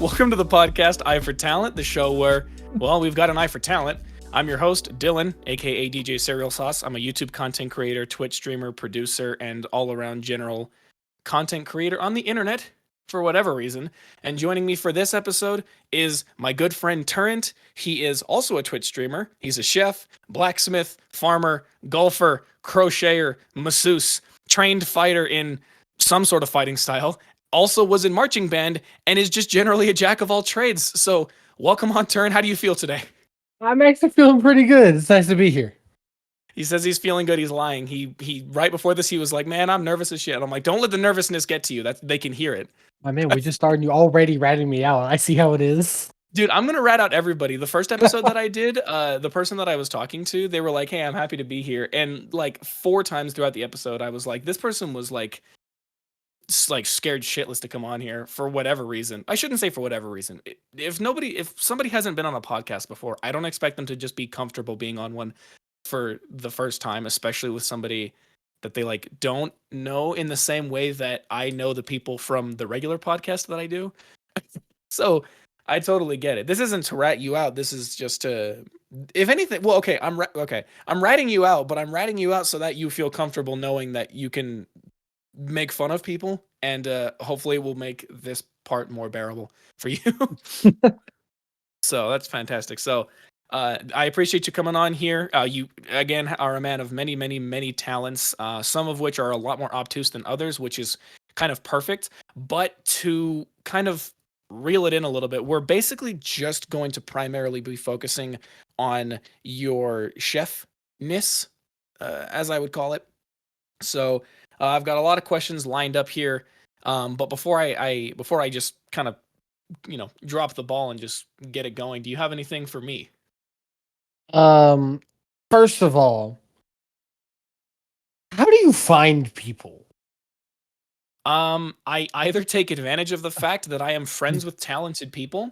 Welcome to the podcast Eye for Talent, the show where, well, we've got an eye for talent. I'm your host, Dylan, aka DJ Cereal Sauce. I'm a YouTube content creator, Twitch streamer, producer, and all around general content creator on the internet for whatever reason. And joining me for this episode is my good friend Turrent. He is also a Twitch streamer. He's a chef, blacksmith, farmer, golfer, crocheter, masseuse, trained fighter in some sort of fighting style, also was in marching band, and is just generally a jack of all trades. So welcome on, Turn. How do you feel today? I'm actually feeling pretty good. It's nice to be here. He says he's feeling good. He's lying. He right before this, he was like, "Man, I'm nervous as shit." I'm like, "Don't let the nervousness get to you. That they can hear it." My man, we just started. You already ratting me out. I see how it is. Dude, I'm gonna rat out everybody. The first episode that I did, the person that I was talking to, they were like, "Hey, I'm happy to be here," and like 4 times throughout the episode, I was like, "This person was like scared shitless to come on here for whatever reason." I shouldn't say for whatever reason. If somebody hasn't been on a podcast before, I don't expect them to just be comfortable being on one for the first time, especially with somebody that they like don't know in the same way that I know the people from the regular podcast that I do. So I totally get it. This isn't to rat you out. This is just to, if anything, well, okay, I'm ratting you out, but I'm ratting you out so that you feel comfortable knowing that you can make fun of people, and hopefully it will make this part more bearable for you. So that's fantastic. So I appreciate you coming on here. You again are a man of many, many, many talents. Some of which are a lot more obtuse than others, which is kind of perfect. But to kind of reel it in a little bit, we're basically just going to primarily be focusing on your chefness, as I would call it. So I've got a lot of questions lined up here, but before I just kind of drop the ball and just get it going, do you have anything for me? Um, First of all, how do you find people? I either take advantage of the fact that I am friends with talented people,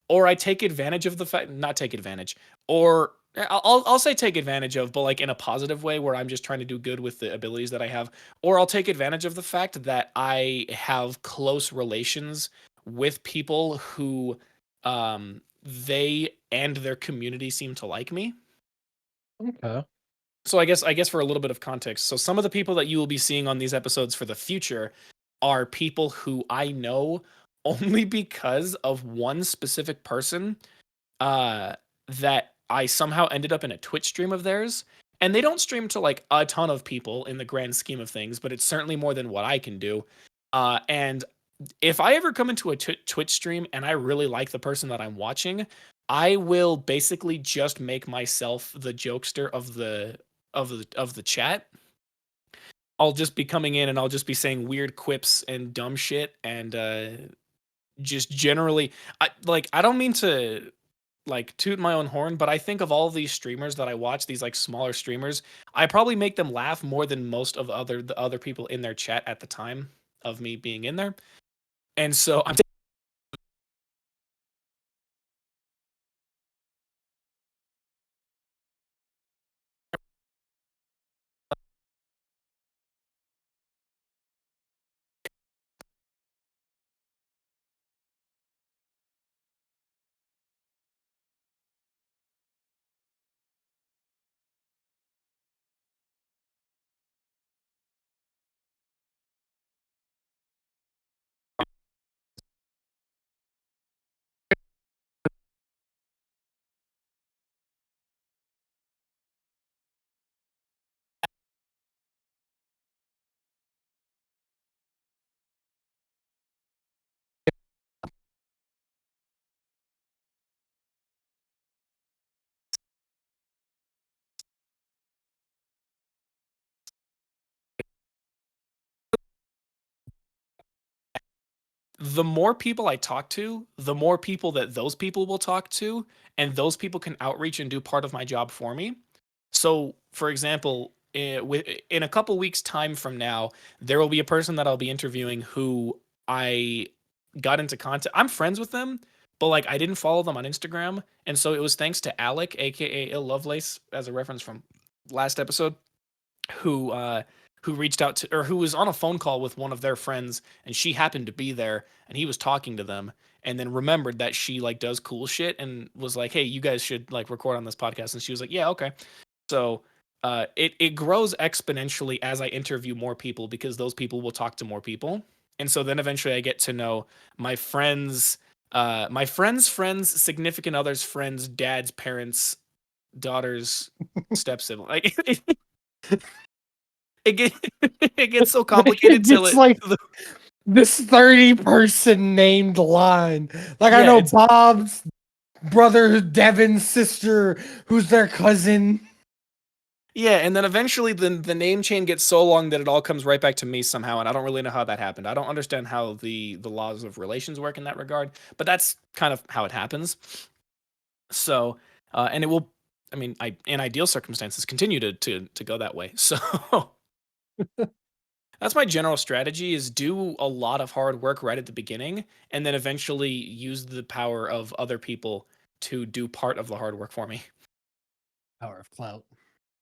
or I take advantage of the fact, not take advantage, or I'll say take advantage of, but like in a positive way where I'm just trying to do good with the abilities that I have, or I'll take advantage of the fact that I have close relations with people who they and their community seem to like me. Okay. So I guess for a little bit of context, so some of the people that you will be seeing on these episodes for the future are people who I know only because of one specific person that I somehow ended up in a Twitch stream of theirs. And they don't stream to like a ton of people in the grand scheme of things, but it's certainly more than what I can do. And if I ever come into a Twitch stream and I really like the person that I'm watching, I will basically just make myself the jokester of the chat. I'll just be coming in and I'll just be saying weird quips and dumb shit, and just generally, I don't mean to like toot my own horn, but I think of all these streamers that I watch, these like smaller streamers, I probably make them laugh more than most of the other people in their chat at the time of me being in there. And so I'm the more people I talk to, the more people that those people will talk to, and those people can outreach and do part of my job for me. So, for example, in a couple weeks' time from now, there will be a person that I'll be interviewing who I got into contact. I'm friends with them, but like I didn't follow them on Instagram, and so it was thanks to Alec, aka Ill Lovelace, as a reference from last episode, who who reached out to, or who was on a phone call with one of their friends, and she happened to be there, and he was talking to them, and then remembered that she like does cool shit, and was like, "Hey, you guys should like record on this podcast," and she was like, "Yeah, okay." So it grows exponentially as I interview more people because those people will talk to more people, and so then eventually I get to know my friends, my friends' significant others, friends, dads, parents, daughters, step sibling. Like it get, it gets so complicated till It's it. like this 30-person named line. Like I Yeah, know it's Bob's brother, Devin's sister, who's their cousin. yeah, and then eventually the name chain gets so long that it all comes right back to me somehow, and I don't really know how that happened. I don't understand how the laws of relations work in that regard, but that's kind of how it happens. So, and it will, I mean, I in ideal circumstances continue to go that way. So that's my general strategy: is do a lot of hard work right at the beginning, and then eventually use the power of other people to do part of the hard work for me. Power of clout.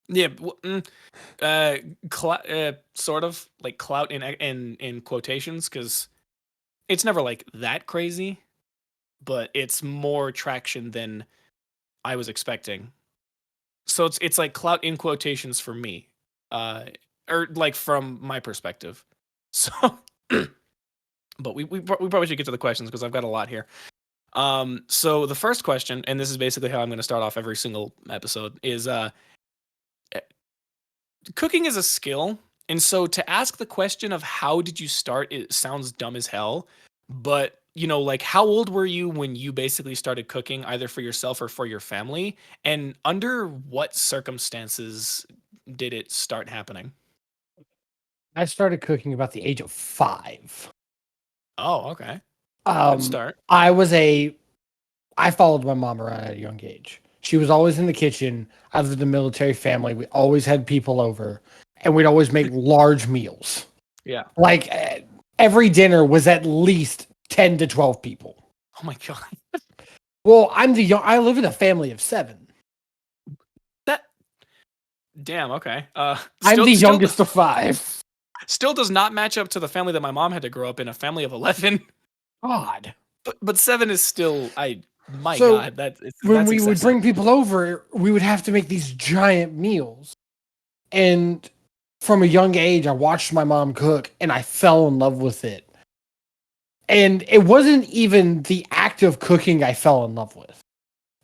Yeah, uh, sort of like clout in quotations, because it's never like that crazy, but it's more traction than I was expecting. So it's like clout in quotations for me, uh, or like from my perspective. So, but we probably should get to the questions because I've got a lot here. So the first question, and this is basically how I'm going to start off every single episode, is cooking is a skill. And so to ask the question of how did you start, it sounds dumb as hell. But, like how old were you when you basically started cooking, either for yourself or for your family? And under what circumstances did it start happening? I started cooking about the age of 5. Oh, okay. Good Um, start. I was a I followed my mom around at a young age. She was always in the kitchen. I was in a military family. We always had people over, and we'd always make large meals. Yeah. Like every dinner was at least 10 to 12 people. Oh my God. Well, I live in a family of 7. That damn, okay. I'm Still the still youngest of 5. still does not match up to the family that my mom had to grow up in, a family of 11. God. But 7 is still, my So God, when that's we would excessive. bring people over, we would have to make these giant meals. And from a young age, I watched my mom cook and I fell in love with it. And it wasn't even the act of cooking I fell in love with.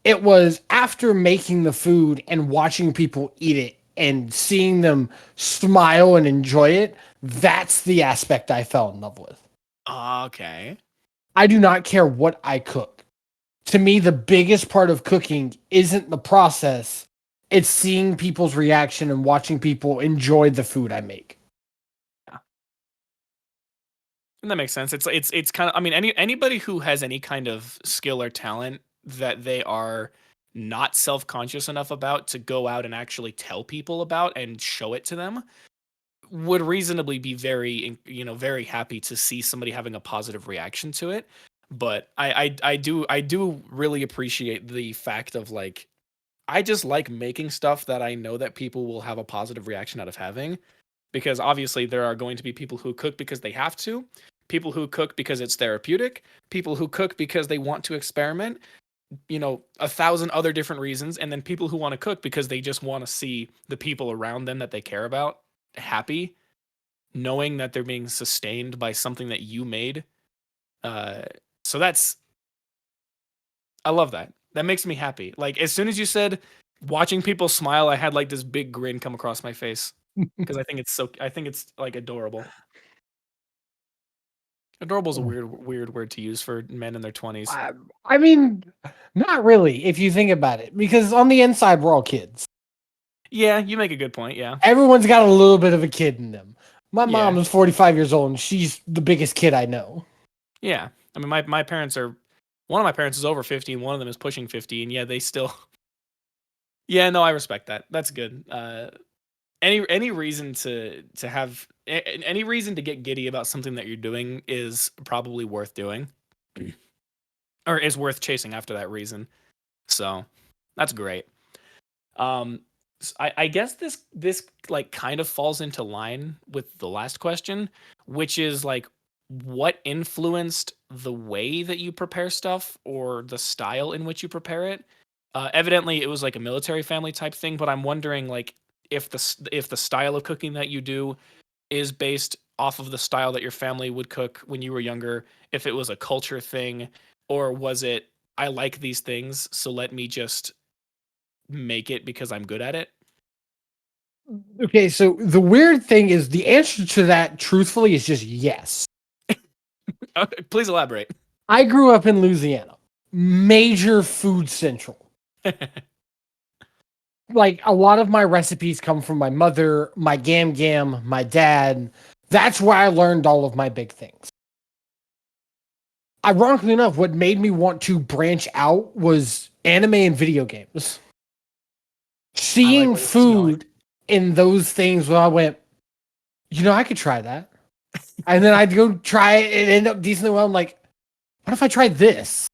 It was after making the food and watching people eat it and seeing them smile and enjoy it. That's the aspect I fell in love with. Okay. I do not care what I cook. To me, the biggest part of cooking isn't the process, it's seeing people's reaction and watching people enjoy the food I make. Yeah. And that makes sense. It's kind of, I mean, anybody who has any kind of skill or talent that they are not self-conscious enough about to go out and actually tell people about and show it to them would reasonably be very, very happy to see somebody having a positive reaction to it. But I do really appreciate the fact of like, I just like making stuff that I know that people will have a positive reaction out of having, because obviously there are going to be people who cook because they have to, people who cook because it's therapeutic, people who cook because they want to experiment, 1,000 other different reasons, and then people who want to cook because they just want to see the people around them that they care about happy, knowing that they're being sustained by something that you made. Uh, so that's I love that. That makes me happy. Like as soon as you said watching people smile, I had like this big grin come across my face because I think it's like adorable. Adorable is a weird word to use for men in their 20s. I, I mean, not really, if you think about it, because on the inside, we're all kids. Yeah, you make a good point. Yeah. Everyone's got a little bit of a kid in them. My mom Yeah. is 45 years old and she's the biggest kid I know. Yeah. I mean my parents are, one of my parents is over 50 and one of them is pushing 50, and yeah, they still. Yeah, no, I respect that. That's good. Any reason to have any reason to get giddy about something that you're doing is probably worth doing, or is worth chasing after that reason. So that's great. Um, I guess this like kind of falls into line with the last question, which is like what influenced the way that you prepare stuff or the style in which you prepare it. Evidently, it was like a military family type thing, but I'm wondering like if the style of cooking that you do is based off of the style that your family would cook when you were younger, if it was a culture thing, or was it I like these things, so let me just make it because I'm good at it. Okay, so the weird thing is the answer to that, truthfully, is just yes. Okay, please elaborate. I grew up in Louisiana, major food central. Like a lot of my recipes come from my mother, my gam, my dad. That's where I learned all of my big things. Ironically enough, what made me want to branch out was anime and video games. I like Seeing where this is going. food in those things, where I went, I could try that. And then I'd go try it and end up decently well. I'm like, what if I tried this?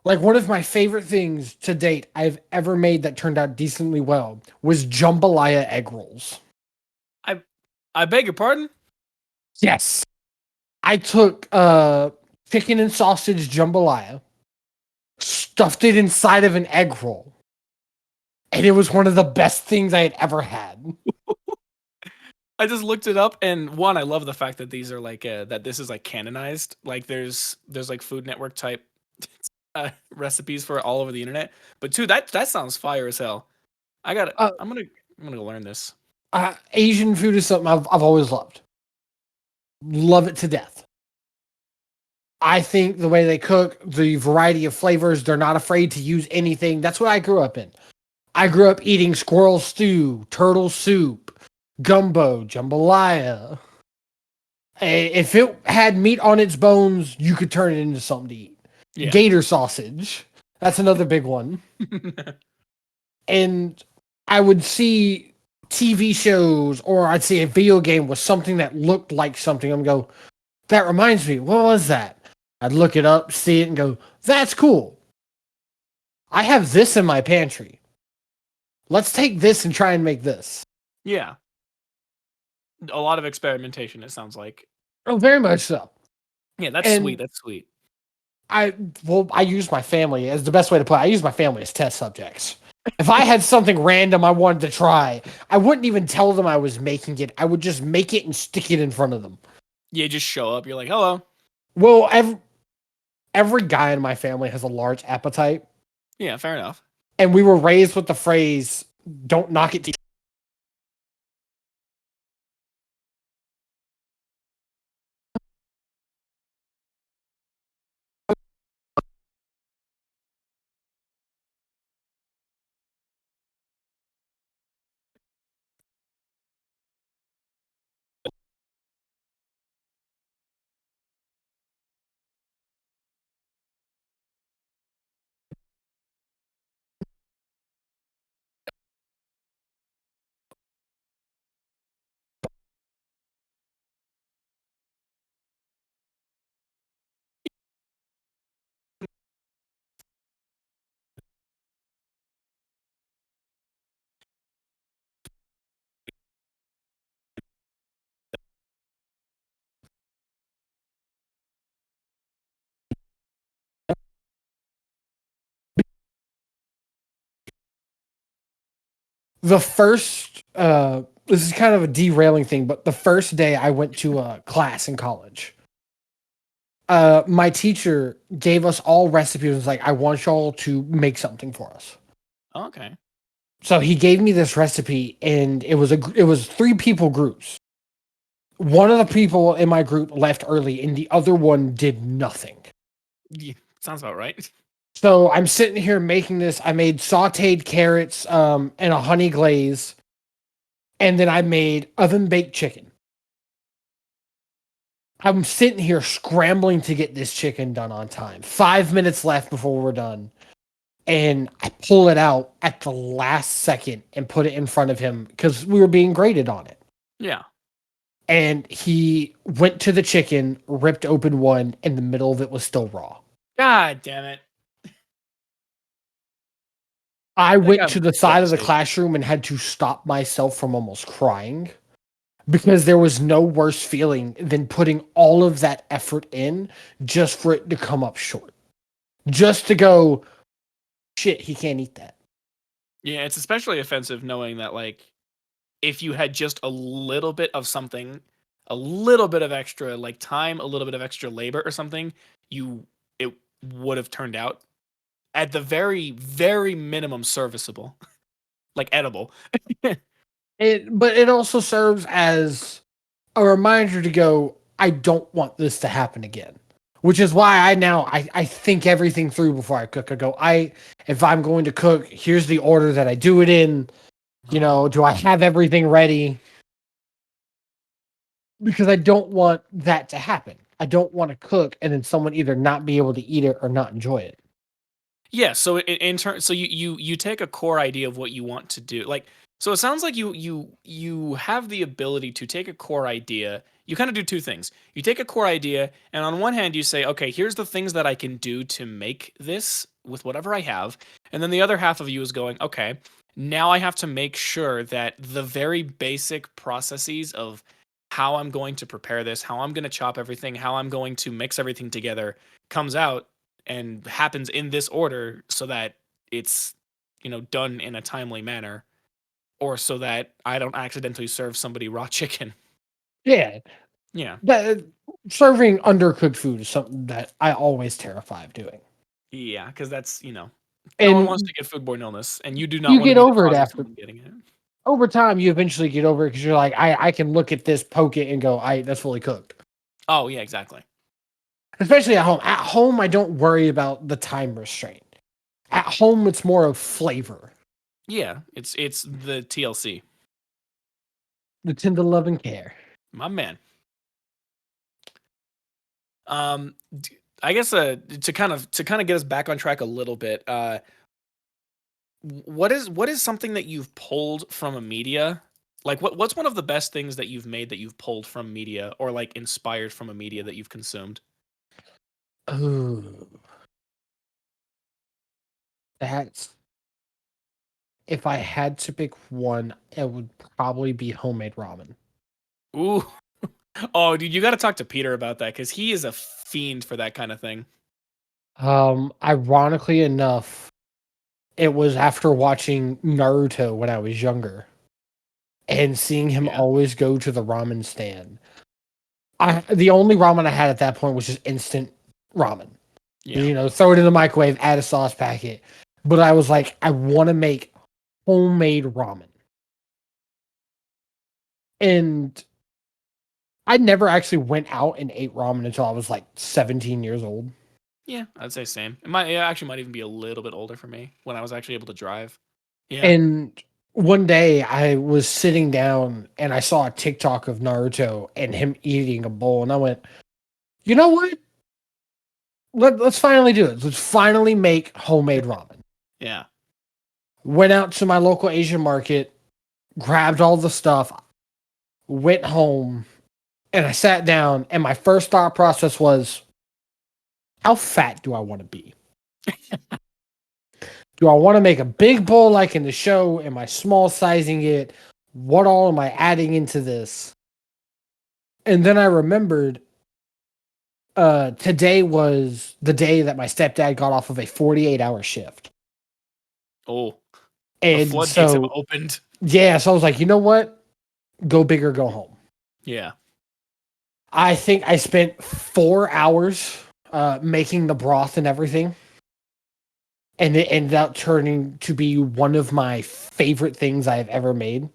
Like one of my favorite things to date I've ever made that turned out decently well was jambalaya egg rolls. I I beg your pardon? Yes. I took chicken and sausage jambalaya, stuffed it inside of an egg roll, and it was one of the best things I had ever had. I just looked it up, and one, I love the fact that these are like that this is like canonized. Like there's like Food Network type recipes for all over the internet. But two, that sounds fire as hell. I got it. Uh, I'm gonna go learn this. Asian food is something I've always loved. Love it to death. I think the way they cook, the variety of flavors, they're not afraid to use anything. That's what I grew up in. I grew up eating squirrel stew, turtle soup, gumbo, jambalaya. If it had meat on its bones, you could turn it into something to eat. Yeah. Gator sausage. That's another big one. And I would see TV shows or I'd see a video game with something that looked like something. I'm go, that reminds me, what was that? I'd look it up, see it, and go, that's cool. I have this in my pantry. Let's take this and try and make this. Yeah. A lot of experimentation, it sounds like. Oh, very much so. Yeah, that's sweet. And That's sweet. I use my family as the best way to put it. I use my family as test subjects. If I had something random I wanted to try, I wouldn't even tell them I was making it. I would just make it and stick it in front of them. Yeah, just show up. You're like, hello. Well, every guy in my family has a large appetite, Yeah, fair enough. and we were raised with the phrase, "Don't knock it till." The first, this is kind of a derailing thing, but the first day I went to a class in college, my teacher gave us all recipes. And was like, "I want y'all to make something for us." Okay. So he gave me this recipe, and it was 3 people groups. One of the people in my group left early, and the other one did nothing. Yeah, sounds about right. So I'm sitting here making this. I made sautéed carrots, and a honey glaze, and then I made oven baked chicken. I'm sitting here scrambling to get this chicken done on time. 5 minutes left before we're done. And I pull it out at the last second and put it in front of him because we were being graded on it. Yeah. And he went to the chicken, ripped open one, and the middle of it was still raw. God damn it. I Like, went to I'm the side of the devastated. classroom and had to stop myself from almost crying because there was no worse feeling than putting all of that effort in just for it to come up short. Just to go, shit, he can't eat that. Yeah, it's especially offensive knowing that, like, if you had just a little bit of something, a little bit of extra, like, time, a little bit of extra labor or something, it would have turned out at the very, very minimum serviceable, like edible. But it also serves as a reminder to go, I don't want this to happen again. Which is why I think everything through before I cook. I go, if I'm going to cook, here's the order that I do it in. Do I have everything ready? Because I don't want that to happen. I don't want to cook and then someone either not be able to eat it or not enjoy it. Yeah, so in turn, so you take a core idea of what you want to do. Like, so it sounds like you have the ability to take a core idea. You kind of do two things. You take a core idea, and on one hand, you say, okay, here's the things that I can do to make this with whatever I have, and then the other half of you is going, okay, now I have to make sure that the very basic processes of how I'm going to prepare this, how I'm going to chop everything, how I'm going to mix everything together comes out and happens in this order so that it's done in a timely manner, or so that I don't accidentally serve somebody raw chicken. Yeah, Yeah. that serving undercooked food is something that I always terrify of doing. Yeah, because that's no one wants And to get foodborne illness, and you do not you want to get be the over it cause of after someone getting it. over time. You eventually get over it because you're like, I can look at this, poke it, and go, that's fully cooked. Oh yeah, exactly. Especially at home. At home, I don't worry about the time restraint. At home, it's more of flavor, Yeah, it's the TLC, the tender love and care. my man. I guess to kind of get us back on track a little bit. What is something that you've pulled from a media? Like what's one of the best things that you've made that you've pulled from media, or like inspired from a media that you've consumed? Ooh, that's if I had to pick one, it would probably be homemade ramen. Ooh. Oh, dude, you got to talk to Peter about that cuz he is a fiend for that kind of thing. Ironically enough, it was after watching Naruto when I was younger and seeing him Yeah. always go to the ramen stand. The only ramen I had at that point was just instant ramen. Yeah. Throw it in the microwave, add a sauce packet. But I was like, I want to make homemade ramen. And I never actually went out and ate ramen until I was like 17 years old. Yeah, I'd say same. It actually might even be a little bit older for me when I was actually able to drive. Yeah. And one day I was sitting down and I saw a TikTok of Naruto and him eating a bowl. And I went, you know what? Let's finally do it. Let's finally make homemade ramen. Yeah. Went out to my local Asian market, grabbed all the stuff, went home, and I sat down. And my first thought process was, how fat do I want to be? Do I want to make a big bowl like in the show? Am I small sizing it? What all am I adding into this? And then I remembered today was the day that my stepdad got off of a 48-hour shift. Oh, the And floodgates have so, opened. yeah, so I was like, you know what? Go big or go home. Yeah. I think I spent 4 hours making the broth and everything. And it ended up turning to be one of my favorite things I have ever made.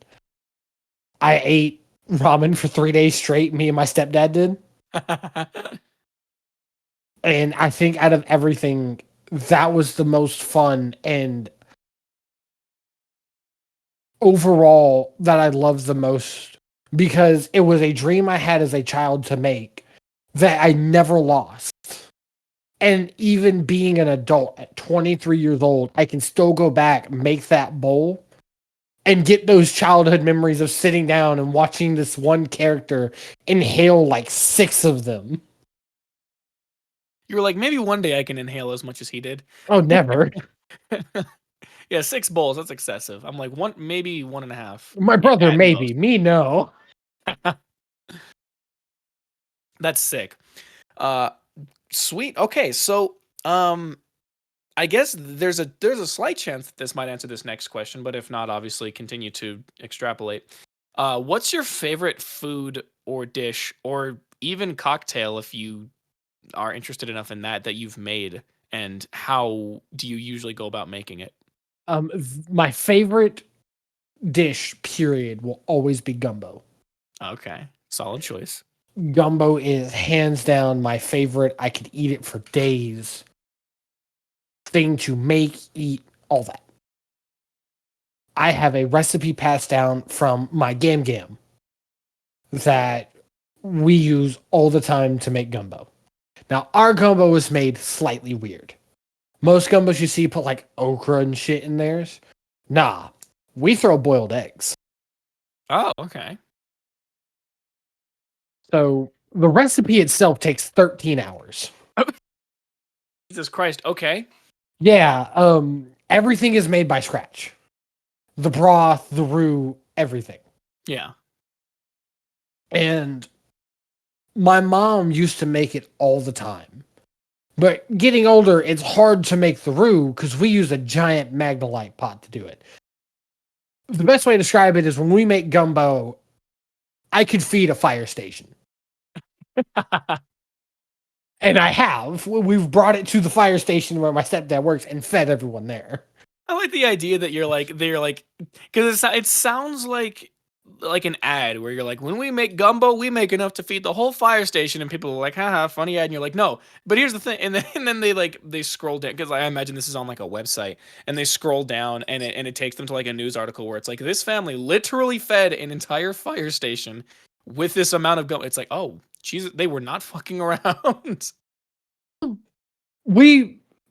I ate ramen for 3 days straight, me and my stepdad did. And I think out of everything, that was the most fun and overall that I loved the most because it was a dream I had as a child to make that I never lost. And even being an adult at 23 years old, I can still go back, make that bowl, and get those childhood memories of sitting down and watching this one character inhale like six of them. You were like, maybe one day I can inhale as much as he did. Oh, never. Yeah, 6 bowls, that's excessive. I'm like, one, maybe 1.5 My brother, at maybe. most. Me, no. That's sick. Uh, Sweet. Okay, so, um, I guess there's a slight chance that this might answer this next question, but if not, obviously continue to extrapolate. What's your favorite food or dish or even cocktail if you are interested enough in that you've made, and how do you usually go about making it? My favorite dish, period, will always be gumbo. Okay, solid choice. Gumbo is hands down my favorite. I could eat it for days. Thing to make, eat, all that. I have a recipe passed down from my Gam Gam that we use all the time to make gumbo. Now, our gumbo is made slightly weird. Most gumbos you see put like okra and shit in theirs. Nah, we throw boiled eggs. Oh, okay. So the recipe itself takes 13 hours. Jesus Christ. Okay. Yeah, everything is made by scratch. The broth, the roux, everything. Yeah. And my mom used to make it all the time. But getting older, it's hard to make the roux because we use a giant Magnolite pot to do it. The best way to describe it is when we make gumbo, I could feed a fire station. And I have. We've brought it to the fire station where my stepdad works and fed everyone there. I like the idea that they're like, because it sounds like an ad where you're like, when we make gumbo, we make enough to feed the whole fire station, and people are like, haha, funny ad, and you're like, no. But here's the thing, and then they scroll down, because I imagine this is on like a website, and they scroll down, and it takes them to like a news article where it's like, this family literally fed an entire fire station with this amount of gumbo. It's like, oh Jesus, they were not fucking around.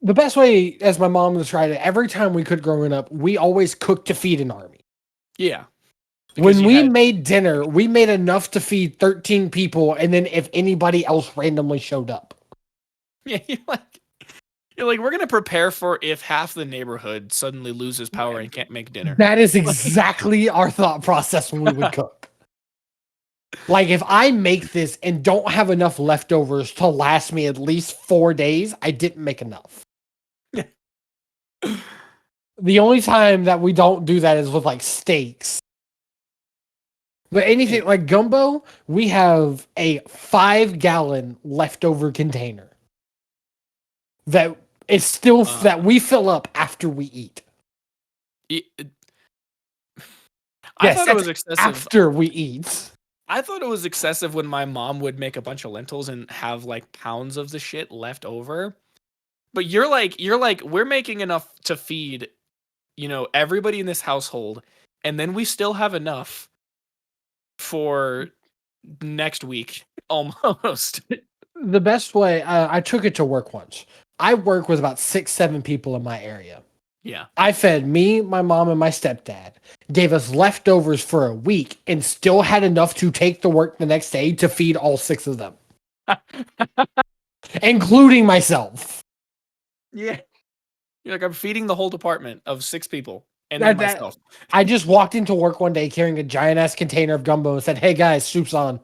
The best way, as my mom described it, every time we could growing up, we always cooked to feed an army. Yeah. Because When you we had made dinner, we made enough to feed 13 people, and then if anybody else randomly showed up. yeah, you're like, we're gonna prepare for if half the neighborhood suddenly loses power and can't make dinner. That is exactly our thought process when we would cook. Like, if I make this and don't have enough leftovers to last me at least 4 days, I didn't make enough. The only time that we don't do that is with like steaks. But anything like gumbo, we have a 5-gallon leftover container that is still that we fill up after we eat. I Yes, thought it was excessive. after we eat. I thought it was excessive when my mom would make a bunch of lentils and have like pounds of the shit left over. But you're like, we're making enough to feed, everybody in this household, and then we still have enough for next week almost. The best way, I took it to work once. I work with about 6, 7 people in my area. Yeah. I fed me, my mom, and my stepdad, gave us leftovers for a week, and still had enough to take to work the next day to feed all 6 of them, including myself. Yeah. You're like, I'm feeding the whole department of 6 people and then myself. I just walked into work one day carrying a giant ass container of gumbo and said, "Hey guys, soup's on."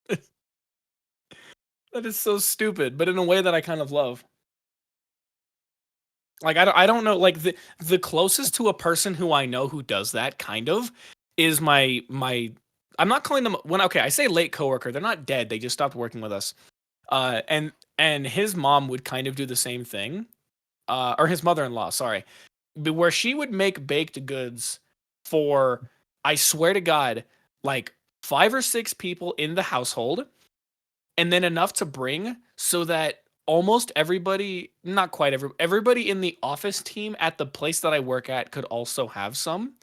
That is so stupid, but in a way that I kind of love. Like, I don't know, like the closest to a person who I know who does that kind of is my I'm not calling them okay, I say late coworker. They're not dead. They just stopped working with us. And his mom would kind of do the same thing. Or his mother-in-law, sorry. But where she would make baked goods for, I swear to God, like 5 or 6 people in the household, and then enough to bring so that almost everybody, not quite everybody in the office team at the place that I work at could also have some.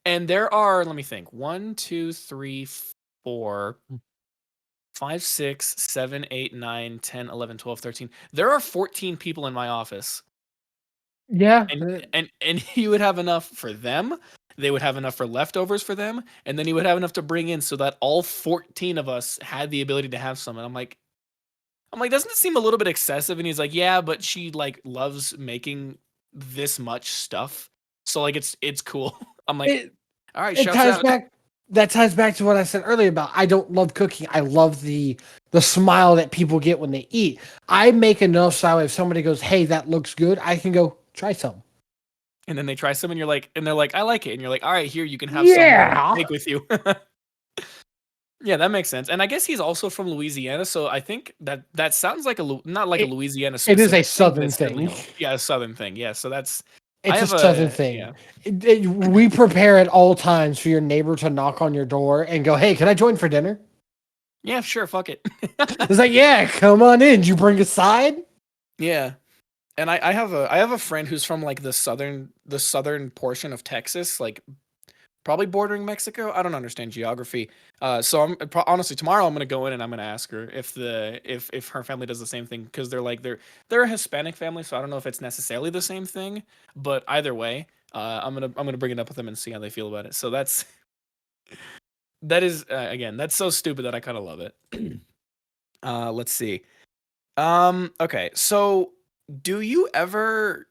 And there are, let me think, 1, 2, 3, 4, 5, 6, 7, 8, 9, 10, 11, 12, 13. There are 14 people in my office. Yeah. And he would have enough for them. They would have enough for leftovers for them, and then he would have enough to bring in so that all 14 of us had the ability to have some. And I'm like, doesn't it seem a little bit excessive? And he's like, yeah, but she like loves making this much stuff. So like it's cool. I'm like, It all right, it shouts ties out. back. That ties back to what I said earlier about I don't love cooking. I love the smile that people get when they eat. I make enough so if somebody goes, "Hey, that looks good," I can go try some. And then they try some, and you're like, and they're like, I like it, and you're like, all right, here you can have some more. Yeah, Take with you. Yeah, that makes sense. And I guess he's also from Louisiana, so I think that sounds like not like a it, Louisiana it is a specific thing, but southern it's definitely thing. yeah, a southern thing. Yeah, so that's I It's a have southern a thing. yeah. We prepare at all times for your neighbor to knock on your door and go, "Hey, can I join for dinner?" Yeah, sure, fuck it. It's like, "Yeah, come on in. Did you bring a side?" Yeah. And I have a friend who's from like the southern portion of Texas, like probably bordering Mexico. I don't understand geography. So honestly tomorrow I'm gonna go in and I'm gonna ask her if her family does the same thing because they're a Hispanic family, so I don't know if it's necessarily the same thing, but either way, I'm gonna bring it up with them and see how they feel about it. So that is again that's so stupid that I kind of love it. Let's see. Okay, so do you ever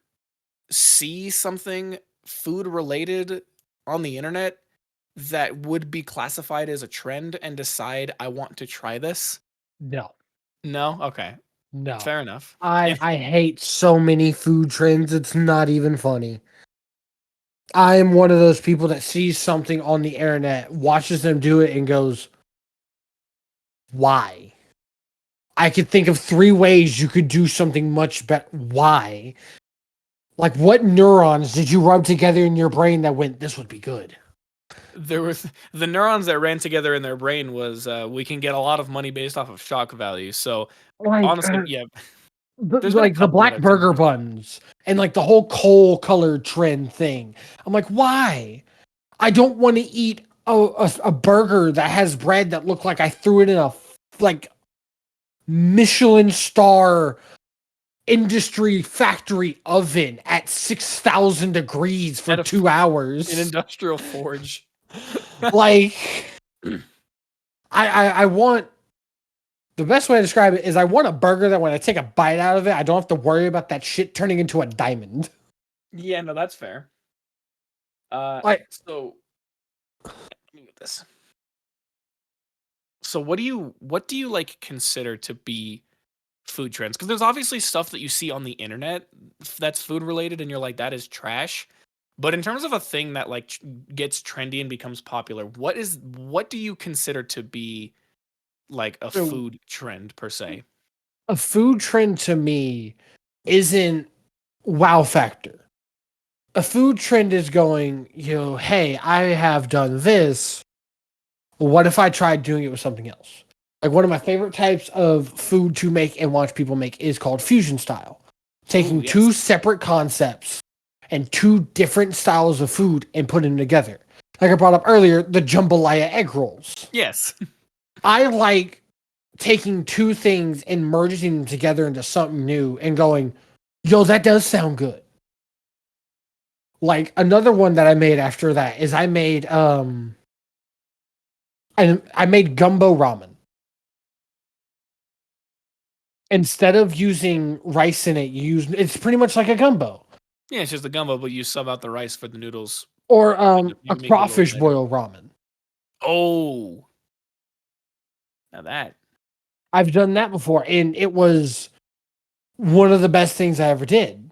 see something food related on the internet that would be classified as a trend and decide I want to try this? No, No? Okay. no. Fair enough. I hate so many food trends. It's not even funny. I'm one of those people that sees something on the internet, watches them do it, and goes, "Why?" I could think of 3 ways you could do something much better. Why? Like, what neurons did you rub together in your brain that went, "This would be good"? There was the neurons that ran together in their brain was we can get a lot of money based off of shock value. So Like, honestly, yeah, there's been a like the couple that black I've seen burger that. buns and like the whole coal colored trend thing. I'm like, why? I don't want to eat a burger that has bread that looked like I threw it in a like Michelin star industry factory oven at 6,000 degrees for At two an hours. industrial forge. Like, I want the best way to describe it is I want a burger that when I take a bite out of it, I don't have to worry about that shit turning into a diamond. Yeah, no, that's fair. Like, So let me get this. So what do you like consider to be food trends? Because there's obviously stuff that you see on the internet that's food related, and you're like, that is trash. But in terms of a thing that like gets trendy and becomes popular, what do you consider to be like a so food trend per se? a food trend to me isn't wow factor. A food trend is going, hey, I have done this. What if I tried doing it with something else? Like one of my favorite types of food to make and watch people make is called fusion style. Ooh, Taking two yes, separate concepts and two different styles of food and putting them together. Like I brought up earlier, the jambalaya egg rolls. yes. I like taking two things and merging them together into something new and going, yo, that does sound good. Like another one that I made after that is I made gumbo ramen. Instead of using rice in it, you use it's pretty much like a gumbo. Yeah, it's just a gumbo, but you sub out the rice for the noodles. Or You a make it a little crawfish better. boil ramen. Oh, now that. I've done that before and it was one of the best things I ever did.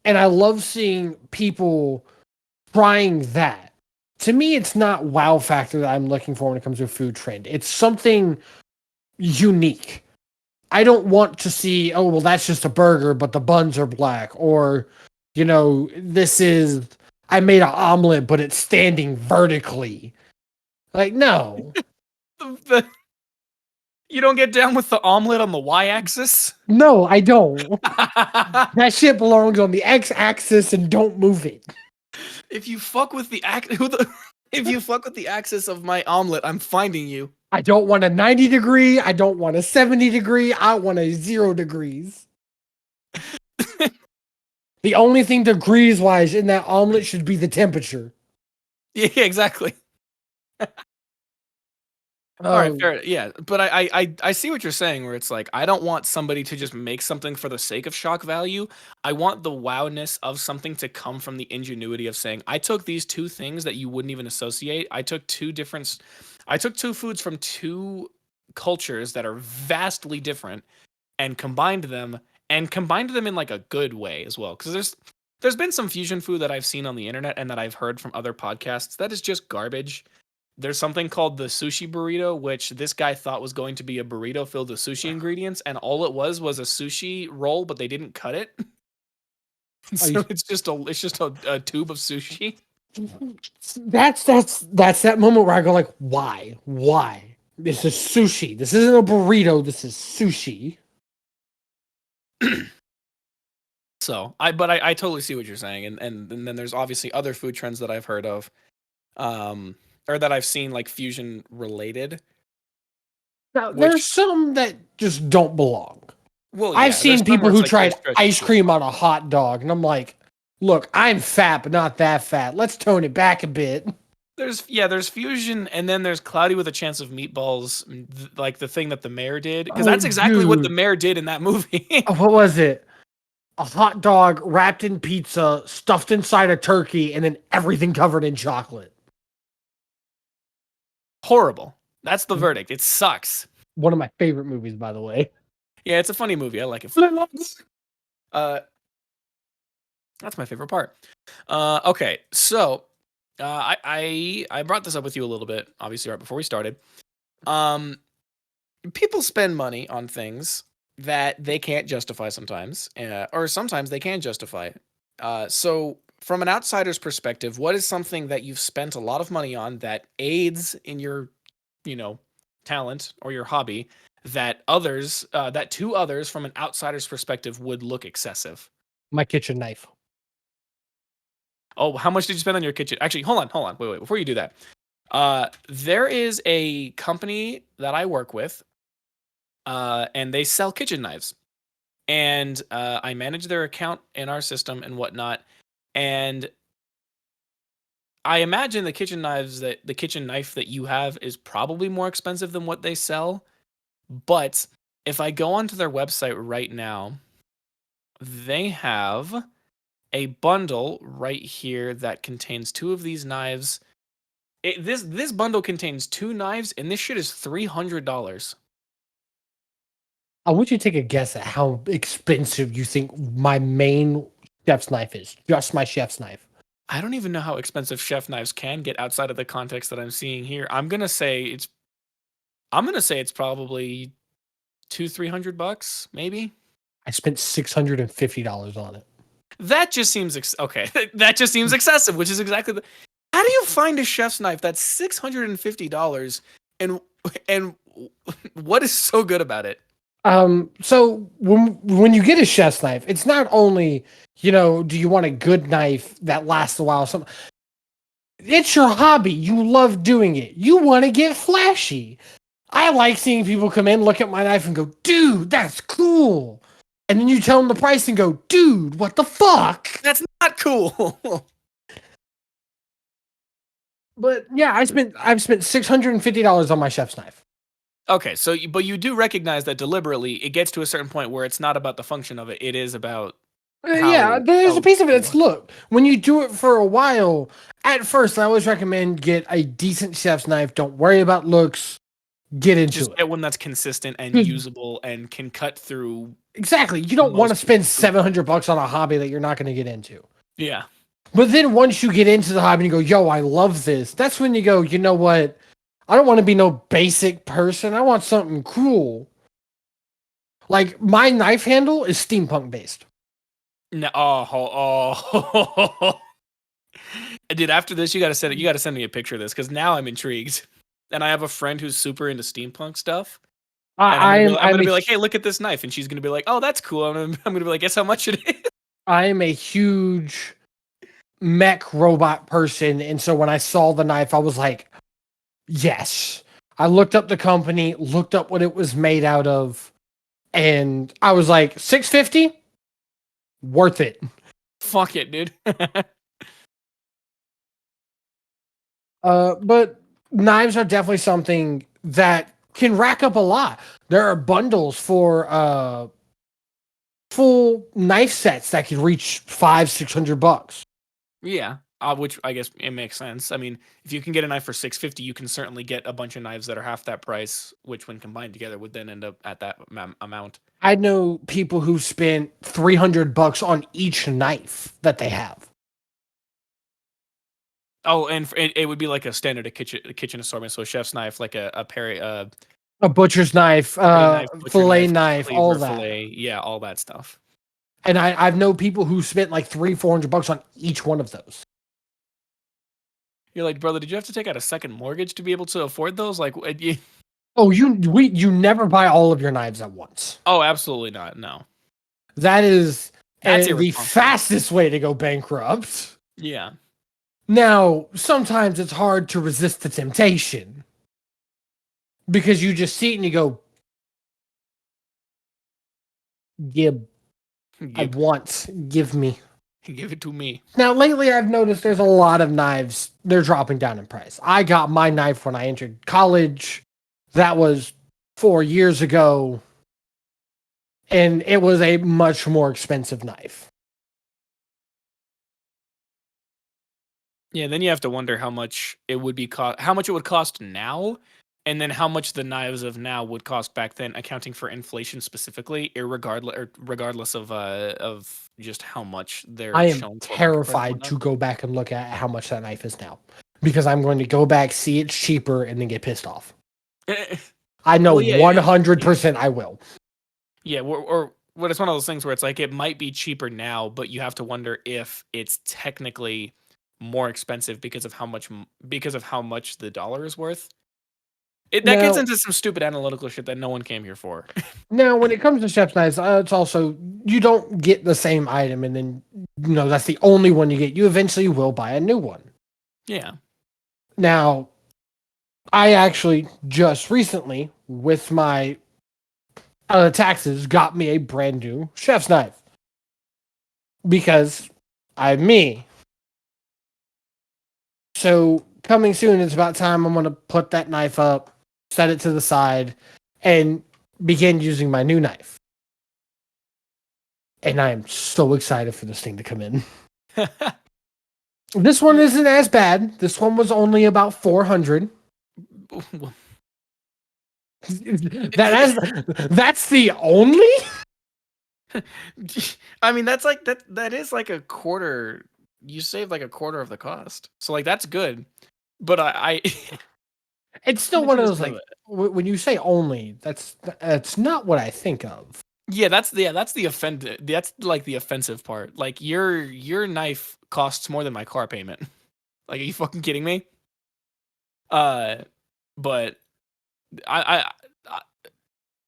And I love seeing people trying that. To me, it's not wow factor that I'm looking for when it comes to a food trend. It's something unique. I don't want to see, oh, well, that's just a burger, but the buns are black. Or, I made an omelet, but it's standing vertically. Like, no, The You don't get down with the omelet on the y-axis? no, I don't. That shit belongs on the x axis and don't move it. If you fuck with the if you fuck with the axis of my omelet, I'm finding you. I don't want a 90 degree. I don't want a 70 degree. I want a 0 degrees. The only thing degrees wise in that omelet should be the temperature. Yeah, exactly. All right, Oh, fair. Yeah, but I see what you're saying. Where it's like I don't want somebody to just make something for the sake of shock value. I want the wowness of something to come from the ingenuity of saying I took these two things that you wouldn't even associate. I took two foods from two cultures that are vastly different and combined them in like a good way as well. Because there's been some fusion food that I've seen on the internet and that I've heard from other podcasts that is just garbage. There's something called the sushi burrito, which this guy thought was going to be a burrito filled with sushi ingredients, and all it was a sushi roll, but they didn't cut it. are you, So it's just a tube of sushi. that's that moment where I go like, why? Why? This is sushi. This isn't a burrito. This is sushi. So I totally see what you're saying, and then there's obviously other food trends that I've heard of, um, or that I've seen like fusion related, Now, there's which some that just don't belong. well I've yeah, there's seen some people where it's who like they're tried stretching ice too cream far. on a hot dog, and I'm like, look, I'm fat, but not that fat. Let's tone it back a bit. There's fusion, and then there's cloudy with a chance of meatballs, like the thing that the mayor did, because Oh, that's exactly what the dude. mayor did in that movie. What was it? A hot dog wrapped in pizza, stuffed inside a turkey, and then everything covered in chocolate. Horrible. That's the verdict. It sucks. One of my favorite movies, by the way. Yeah, it's a funny movie. I like it. Uh, that's my favorite part. Okay, so I brought this up with you a little bit, obviously, right before we started. Um, People spend money on things that they can't justify sometimes, or sometimes they can justify. So from an outsider's perspective, what is something that you've spent a lot of money on that aids in your, you know, talent or your hobby that to others from an outsider's perspective would look excessive? My kitchen knife. Oh, how much did you spend on your kitchen? Actually, hold on, wait, before you do that. There is a company that I work with, and they sell kitchen knives. And I manage their account in our system and whatnot. And I imagine the kitchen knife that you have is probably more expensive than what they sell. But if I go onto their website right now, they have a bundle right here that contains two of these knives. This bundle contains two knives, and this shit is $300. I want you to take a guess at how expensive you think my main chef's knife is. Just my chef's knife. I don't even know how expensive chef knives can get outside of the context that I'm seeing here. I'm gonna say it's probably $200-300, maybe. I spent $650 on it. That just seems okay. That just seems excessive, which is exactly the. How do you find a chef's knife that's $650 and what is so good about it? So when you get a chef's knife, it's not only, do you want a good knife that lasts a while? It's your hobby. You love doing it. You want to get flashy. I like seeing people come in, look at my knife, and go, "Dude, that's cool." And then you tell them the price and go, "Dude, what the fuck?" That's not cool. But yeah, I've spent $650 on my chef's knife. Okay, so but you do recognize that deliberately it gets to a certain point where it's not about the function of it. It is about Yeah, there's a piece of it. you It's look, when you do it for a while, at first I always recommend get a decent chef's knife. Don't worry about looks. Get into just it. get one that's consistent and usable and can cut through. Exactly. You don't want to spend $700 on a hobby that you're not going to get into. Yeah. But then once you get into the hobby and you go, yo, I love this. That's when you go, you know what? I don't want to be no basic person. I want something cool. Like my knife handle is steampunk based. No, oh. Dude, after this, you gotta send me a picture of this because now I'm intrigued. And I have a friend who's super into steampunk stuff. And I'm gonna be like, hey, look at this knife. And she's gonna be like, oh, that's cool. I'm gonna be like, guess how much it is? I am a huge mech robot person. And so when I saw the knife, I was like, yes. I looked up the company, looked up what it was made out of, and I was like, $650? Worth it. Fuck it, dude. But knives are definitely something that can rack up a lot. There are bundles for full knife sets that can reach $500-600. Yeah, which I guess it makes sense. I mean, if you can get a knife for $650, you can certainly get a bunch of knives that are half that price, which when combined together would then end up at that amount. I know people who spent $300 on each knife that they have. Oh, and it would be like a standard kitchen assortment. So a chef's knife, like a Perry, A butcher's knife, knife, butcher fillet knife, knife, all cleaver, that. fillet, yeah, all that stuff. And I've known people who spent like $300-400 on each one of those. You're like, brother, did you have to take out a second mortgage to be able to afford those? Like, Oh, you never buy all of your knives at once. oh, absolutely not. No, That is that's the irresponsible. fastest way to go bankrupt. Yeah. Now, sometimes it's hard to resist the temptation because you just see it and you go, Gib, I want, give me. Give it to me. Now, lately, I've noticed there's a lot of knives, they're dropping down in price. I got my knife when I entered college. That was 4 years ago. And it was a much more expensive knife. Yeah, then you have to wonder how much it would how much it would cost now, and then how much the knives of now would cost back then, accounting for inflation specifically, regardless of just how much they're I am shown for market price and terrified whatnot. to go back and look at how much that knife is now because I'm going to go back, see it's cheaper, and then get pissed off. I know Well, yeah, 100% I will. Yeah, or what it's one of those things where it's like it might be cheaper now, but you have to wonder if it's technically more expensive because of how much the dollar is worth. That gets Now, into some stupid analytical shit that no one came here for. now, when it comes to chef's knives, it's also you don't get the same item, and then that's the only one you get. You eventually will buy a new one. Yeah. Now, I actually just recently, with my taxes, got me a brand new chef's knife because I'm me. So coming soon, it's about time I'm going to put that knife up, set it to the side, and begin using my new knife. And I am so excited for this thing to come in. This one isn't as bad. This one was only about 400. That's the only. I mean, that is like a quarter. You saved like a quarter of the cost, so like that's good. But I It's still one of those like when you say only, that's not what I think of. yeah, that's the that's like the offensive part. Like your knife costs more than my car payment. Like, are you fucking kidding me? But I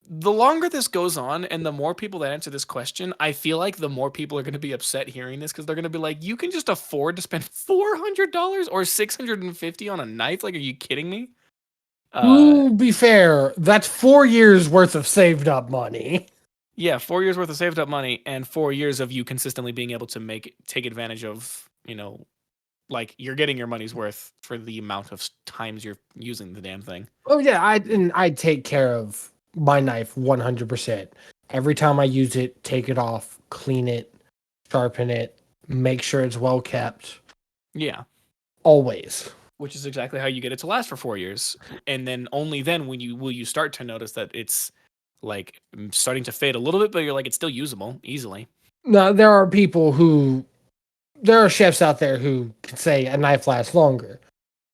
the longer this goes on and the more people that answer this question, I feel like the more people are going to be upset hearing this because they're going to be like, you can just afford to spend $400 or $650 on a knife? Like, are you kidding me? To be fair, that's 4 years worth of saved up money. Yeah, 4 years worth of saved up money and 4 years of you consistently being able to take advantage of, like you're getting your money's worth for the amount of times you're using the damn thing. Oh yeah, I take care of my knife 100%. Every time I use it, take it off, clean it, sharpen it, make sure it's well kept. Yeah. Always. Which is exactly how you get it to last for 4 years. And then only then will you start to notice that it's like starting to fade a little bit, but you're like, it's still usable easily. Now, there are chefs out there who can say a knife lasts longer.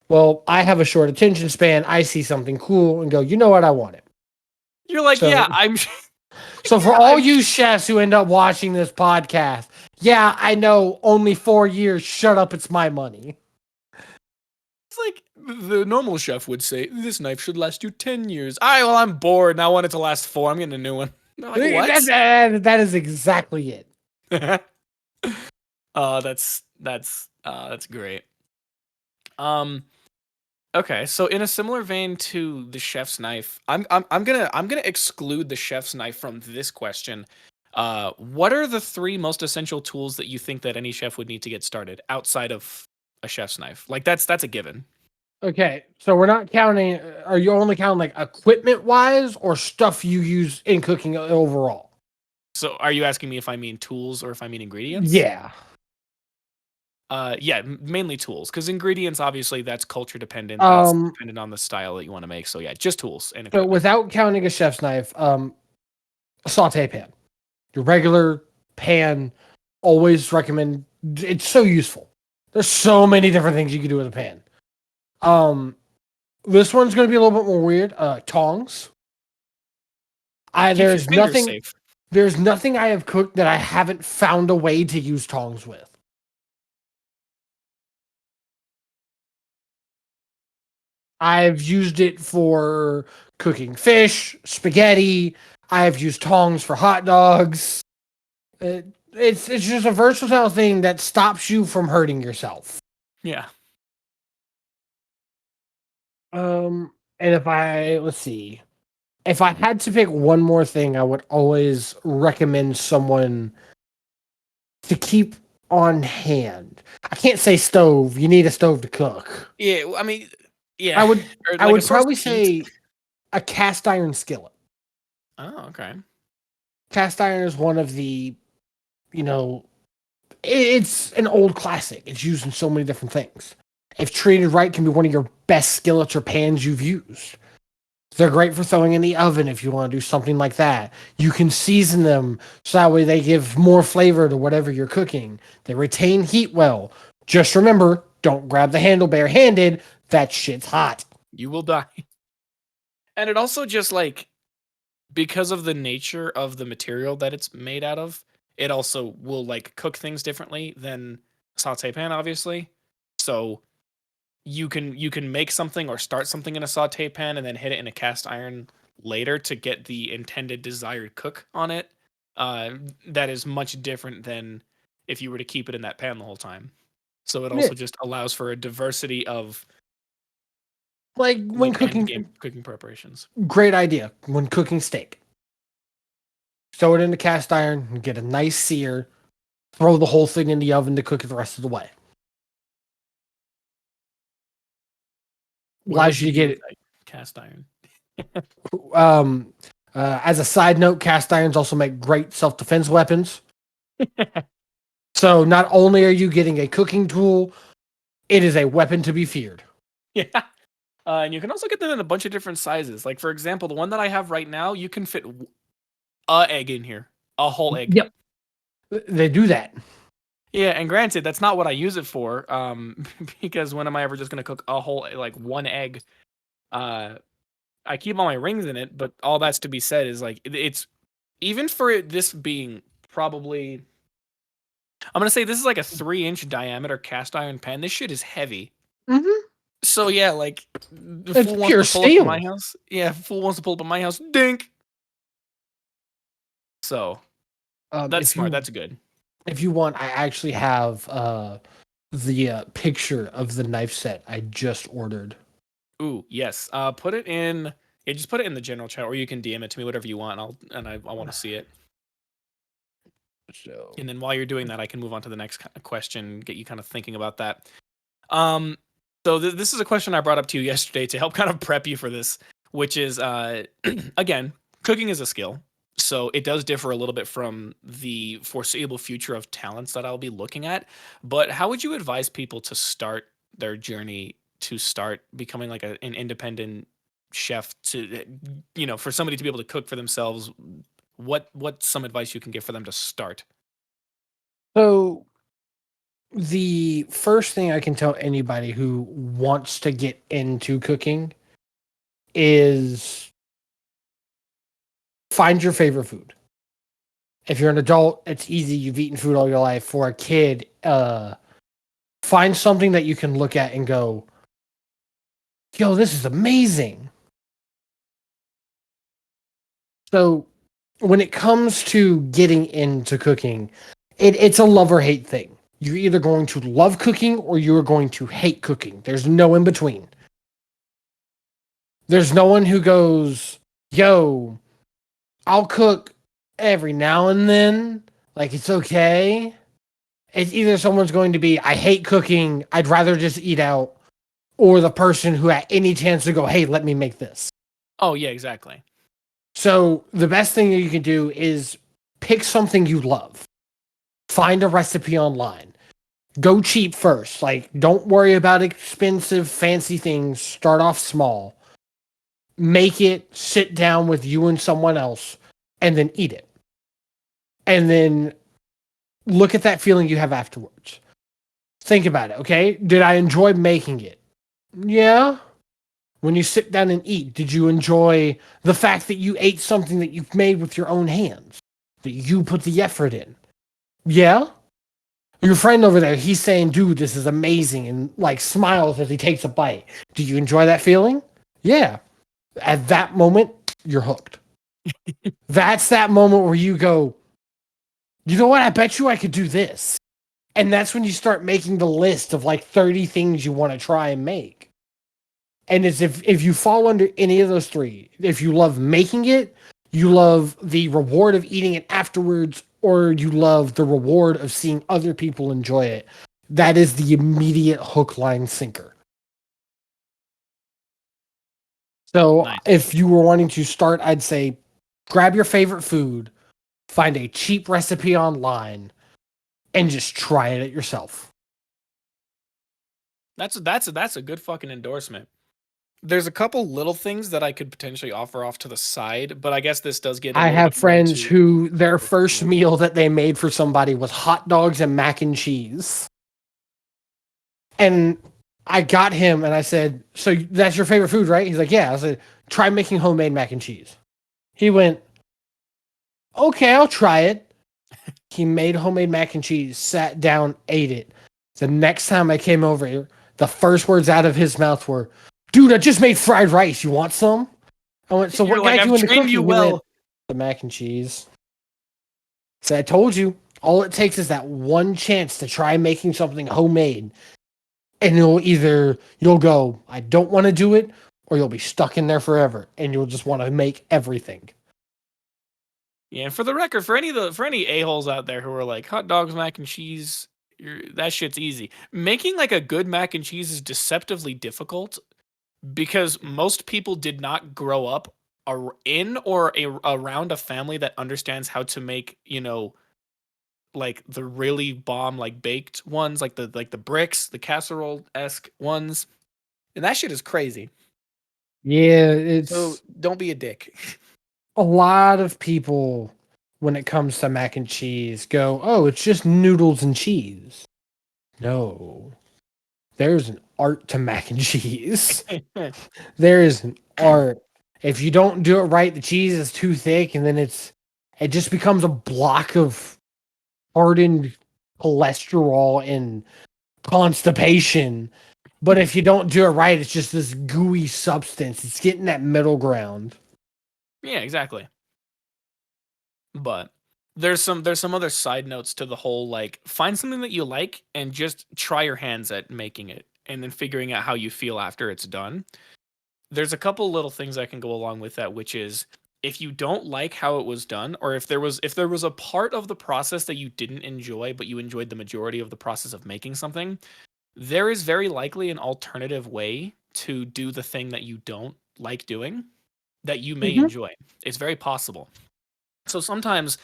Well, I have a short attention span. I see something cool and go, you know what? I want it. You're like, So, yeah, I'm. So for all you chefs who end up watching this podcast, yeah, I know only 4 years. Shut up. It's my money. It's like the normal chef would say, this knife should last you 10 years. All right, well, I'm bored and I want it to last 4. I'm getting a new one. They're like, what? That is exactly it. That's great. Okay, so in a similar vein to the chef's knife, I'm gonna exclude the chef's knife from this question. What are the 3 most essential tools that you think that any chef would need to get started outside of a chef's knife? Like that's a given. Okay, so we're not counting. Are you only counting like equipment wise or stuff you use in cooking overall? So are you asking me if I mean tools or if I mean ingredients? Yeah. Yeah, mainly tools, because ingredients, obviously, that's culture dependent. That's Um. dependent on the style that you want to make. So yeah, just tools and So equipment. without counting a chef's knife, a saute pan, your regular pan. Always recommend. It's so useful. There's so many different things you can do with a pan. Um. This one's going to be a little bit more weird. Tongs. Keeps your There's fingers nothing. safe. There's nothing I have cooked that I haven't found a way to use tongs with. I've used it for cooking fish, spaghetti. I've used tongs for hot dogs. It's just a versatile thing that stops you from hurting yourself. Yeah. And let's see, if I had to pick one more thing, I would always recommend someone to keep on hand. I can't say stove. You need a stove to cook. Yeah. I mean, I yeah. would Or I like a would source probably of heat. say a cast iron skillet. Oh, okay. Cast iron is one of the, you know, it's an old classic. It's used in so many different things. If treated right, can be one of your best skillets or pans you've used. They're great for throwing in the oven if you want to do something like that. You can season them so that way they give more flavor to whatever you're cooking. They retain heat well. Just remember, don't grab the handle barehanded. That shit's hot. You will die. And it also just like, because of the nature of the material that it's made out of, it also will like cook things differently than a saute pan, obviously. So you can make something or start something in a saute pan and then hit it in a cast iron later to get the intended desired cook on it. Uh, that is much different than if you were to keep it in that pan the whole time. So it Yeah, also just allows for a diversity of like when like end cooking, game cooking preparations. great idea. When cooking steak, throw it in the cast iron and get a nice sear. Throw the whole thing in the oven to cook it the rest of the way. Where would Allows you you to get use it. that cast iron? As a side note, cast irons also make great self defense weapons. So not only are you getting a cooking tool, it is a weapon to be feared. Yeah. And you can also get them in a bunch of different sizes. Like, for example, the one that I have right now, you can fit a egg in here, a whole egg. Yep, they do that. Yeah, and granted, that's not what I use it for. Because when am I ever just gonna cook a whole like one egg? Uh, I keep all my rings in it, but all that's to be said is like it's even for this being probably. I'm gonna say this is like a 3-inch diameter cast iron pan. This shit is heavy. Mm-hmm. So yeah, like the It's fool wants pure to pull up at my steel. house. Yeah, fool wants to pull up at my house. Dink. So that's If smart. you That's good. want, I actually have the picture of the knife set I just ordered. Ooh, yes. Put it in. Yeah, just put it in the general chat, or you can DM it to me, whatever you want. I want to see it. So And then while you're doing that, I can move on to the next question. Get you kind of thinking about that. Um, so this is a question I brought up to you yesterday to help kind of prep you for this, which is again, cooking is a skill. So it does differ a little bit from the foreseeable future of talents that I'll be looking at. But how would you advise people to start their journey to start becoming like an independent chef to for somebody to be able to cook for themselves? What's some advice you can give for them to start? so the first thing I can tell anybody who wants to get into cooking is find your favorite food. If you're an adult, it's easy. You've eaten food all your life. For a kid, find something that you can look at and go, yo, this is amazing. So when it comes to getting into cooking, it's a love or hate thing. You're either going to love cooking or you're going to hate cooking. There's no in between. There's no one who goes, yo, I'll cook every now and then. Like, it's okay. It's either someone's going to be, I hate cooking. I'd rather just eat out. or the person who at any chance to go, hey, let me make this. Oh yeah, exactly. So the best thing that you can do is pick something you love. Find a recipe online. Go cheap first. Like, don't worry about expensive, fancy things. Start off small. Make it, sit down with you and someone else, and then eat it. And then look at that feeling you have afterwards. Think about it, okay? Did I enjoy making it? Yeah. When you sit down and eat, did you enjoy the fact that you ate something that you've made with your own hands? That you put the effort in? Yeah. Your friend over there, he's saying, dude, this is amazing, and like smiles as he takes a bite. Do you enjoy that feeling? Yeah. At that moment, you're hooked. That's that moment where you go, you know what? I bet you I could do this. And that's when you start making the list of like 30 things you want to try and make. And it's if you fall under any of those three, if you love making it, you love the reward of eating it afterwards, or you love the reward of seeing other people enjoy it, that is the immediate hook, line, sinker. So Nice. if you were wanting to start, I'd say grab your favorite food, find a cheap recipe online, and just try it yourself. That's a good fucking endorsement. There's a couple little things that I could potentially offer off to the side, but I guess this does get a I little have bit more friends into who their first meal that they made for somebody was hot dogs and mac and cheese. And I got him and I said, so that's your favorite food, right? He's like, yeah. I said, try making homemade mac and cheese. He went, okay, I'll try it. He made homemade mac and cheese, sat down, ate it. The next time I came over, the first words out of his mouth were, dude, I just made fried rice. You want some? I went, so You're what like, got I've you into trained cooking? you He went, well. the mac and cheese. So I told you, all it takes is that one chance to try making something homemade. And you'll go, I don't want to do it, or you'll be stuck in there forever. And you'll just want to make everything. Yeah, and for the record, for any a-holes out there who are like hot dogs, mac and cheese, that shit's easy. Making like a good mac and cheese is deceptively difficult because most people did not grow up in or around a family that understands how to make, like the really bomb like baked ones, like the bricks, the casserole-esque ones. And that shit is crazy. Yeah, So it's don't be a dick. a lot of people when it comes to mac and cheese go, oh, it's just noodles and cheese. No, there's an art to mac and cheese. There is an art. If you don't do it right, the cheese is too thick, and then it just becomes a block of hardened cholesterol and constipation. But if you don't do it right, it's just this gooey substance. It's getting that middle ground. Yeah, exactly. But there's some other side notes to the whole like find something that you like and just try your hands at making it and then figuring out how you feel after it's done. There's a couple little things that can go along with that, which is if you don't like how it was done, or if there was a part of the process that you didn't enjoy, but you enjoyed the majority of the process of making something, there is very likely an alternative way to do the thing that you don't like doing that you may Mhm. enjoy. It's very possible. So sometimes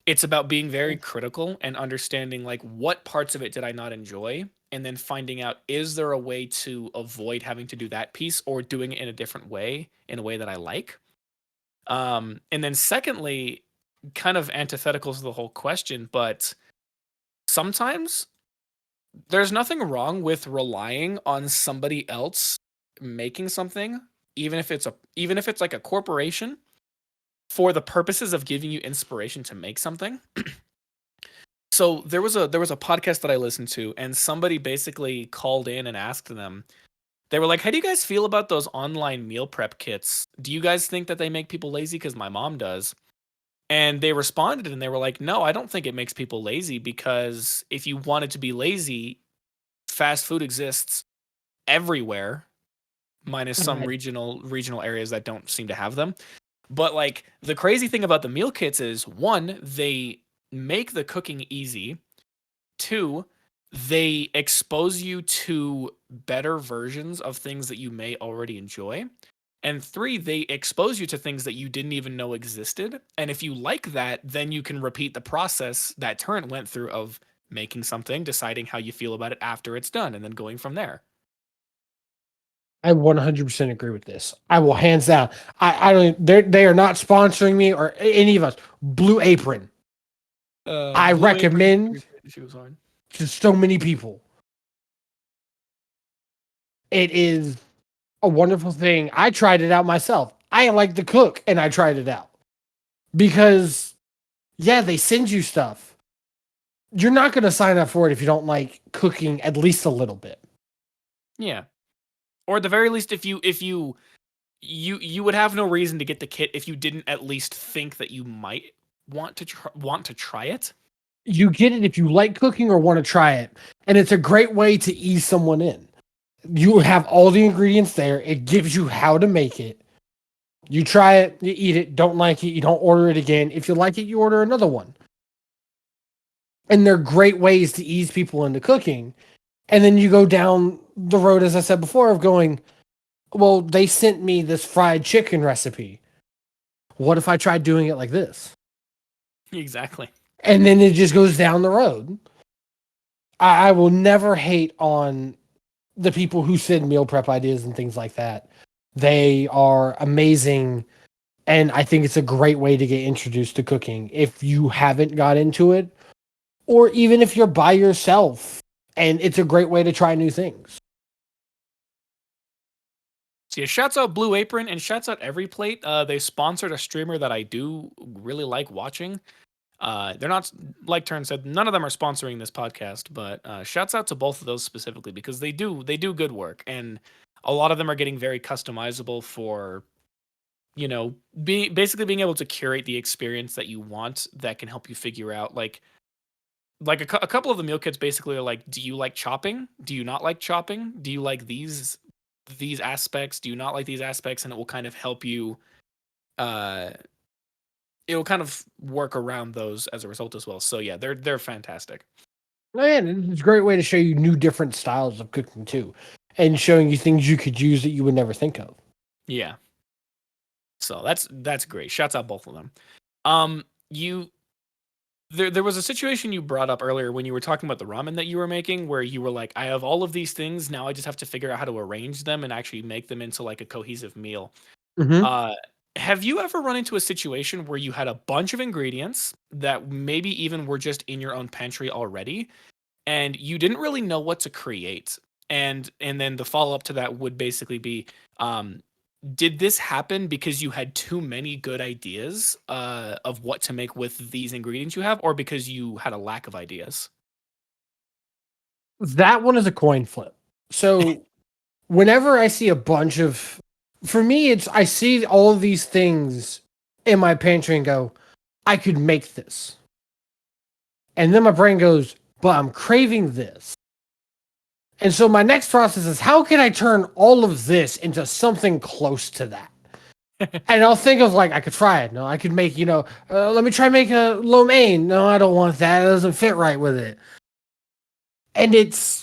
it's about being very critical and understanding like what parts of it did I not enjoy and then finding out is there a way to avoid having to do that piece or doing it in a different way in a way that I like. And then secondly, kind of antithetical to the whole question, but sometimes there's nothing wrong with relying on somebody else making something, even if it's like a corporation for the purposes of giving you inspiration to make something. So there was a podcast that I listened to, and somebody basically called in and asked them. They were like, "How do you guys feel about those online meal prep kits? Do you guys think that they make people lazy? Because my mom does." And they responded, and they were like, "No, I don't think it makes people lazy because if you wanted to be lazy, fast food exists everywhere, minus some Right. regional areas that don't seem to have them." But like the crazy thing about the meal kits is one, they make the cooking easy. Two, they expose you to better versions of things that you may already enjoy. And 3, they expose you to things that you didn't even know existed. And if you like that, then you can repeat the process that Turrent went through of making something, deciding how you feel about it after it's done, and then going from there. I 100% agree with this. I will hands down. I don't. They are not sponsoring me or any of us. Blue Apron. I Blue Apron recommend she was on. to so many people. It is a wonderful thing. I tried it out myself. I like to cook, and I tried it out because yeah, they send you stuff. You're not going to sign up for it if you don't like cooking at least a little bit. Yeah. Or at the very least, if you would have no reason to get the kit if you didn't at least think that you might want to try it. You get it if you like cooking or want to try it, and it's a great way to ease someone in. You have all the ingredients there. It gives you how to make it. You try it, you eat it, don't like it, you don't order it again. If you like it, you order another one. And they're great ways to ease people into cooking. And then you go down the road, as I said before, of going, well, they sent me this fried chicken recipe. What if I tried doing it like this? Exactly. And then it just goes down the road. I will never hate on the people who send meal prep ideas and things like that. They are amazing. And I think it's a great way to get introduced to cooking if you haven't got into it, or even if you're by yourself. And it's a great way to try new things. So yeah, shouts out Blue Apron and shouts out Every Plate. They sponsored a streamer that I do really like watching. They're not, like Turn said, none of them are sponsoring this podcast, but shouts out to both of those specifically because they do good work, and a lot of them are getting very customizable for, basically being able to curate the experience that you want that can help you figure out like a couple of the meal kits basically are like, do you like chopping? Do you not like chopping? Do you like these aspects? Do you not like these aspects? And it will kind of help you. Uh, it will kind of work around those as a result as well. So yeah, they're fantastic. And it's a great way to show you new different styles of cooking too. And showing you things you could use that you would never think of. Yeah. So that's great. Shouts out both of them. You there was a situation you brought up earlier when you were talking about the ramen that you were making, where you were like, I have all of these things now. I just have to figure out how to arrange them and actually make them into like a cohesive meal. Mm-hmm. Uh, have you ever run into a situation where you had a bunch of ingredients that maybe even were just in your own pantry already, and you didn't really know what to create? And then the follow up to that would basically be, um, did this happen because you had too many good ideas of what to make with these ingredients you have, or because you had a lack of ideas? That one is a coin flip. So whenever I see a bunch of, for me, it's I see all of these things in my pantry and go, I could make this. And then my brain goes, but I'm craving this. And so my next process is how can I turn all of this into something close to that? And I'll think of like I could try it. No, I could make let me try make a lo mein. No, I don't want that. It doesn't fit right with it. And it's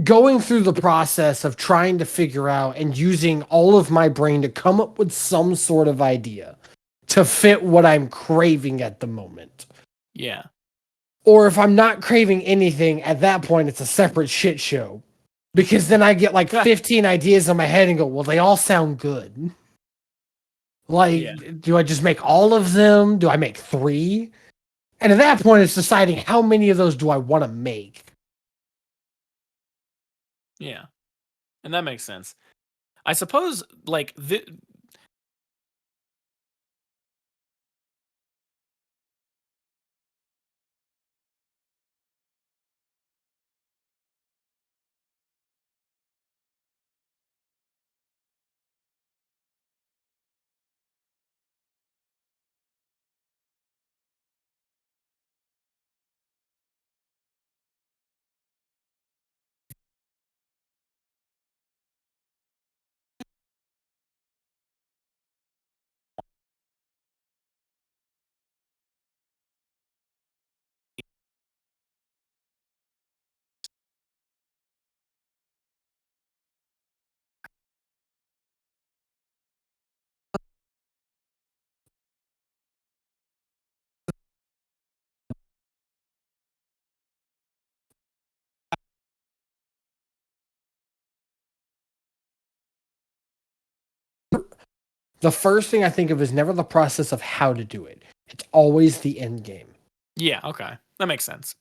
going through the process of trying to figure out and using all of my brain to come up with some sort of idea to fit what I'm craving at the moment. Yeah. Or if I'm not craving anything, at that point, it's a separate shit show. Because then I get like 15 ideas in my head and go, well, they all sound good. Yeah. Like, do I just make all of them? Do I make 3? And at that point, it's deciding how many of those do I want to make. Yeah. And that makes sense. I suppose like the first thing I think of is never the process of how to do it. It's always the end game. Yeah, okay. That makes sense.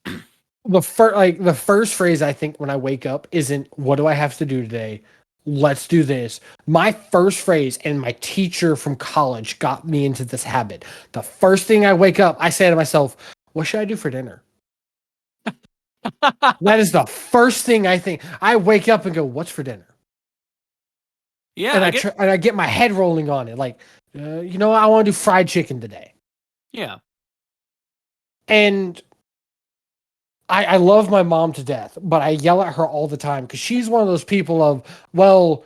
The first phrase I think when I wake up isn't what do I have to do today? Let's do this. My first phrase, and my teacher from college got me into this habit. The first thing I wake up, I say to myself, what should I do for dinner? That is the first thing I think. I wake up and go, what's for dinner? Yeah, And I get. I get my head rolling on it. Like, you know what? I want to do fried chicken today. Yeah. And I love my mom to death, but I yell at her all the time because she's one of those people of, well,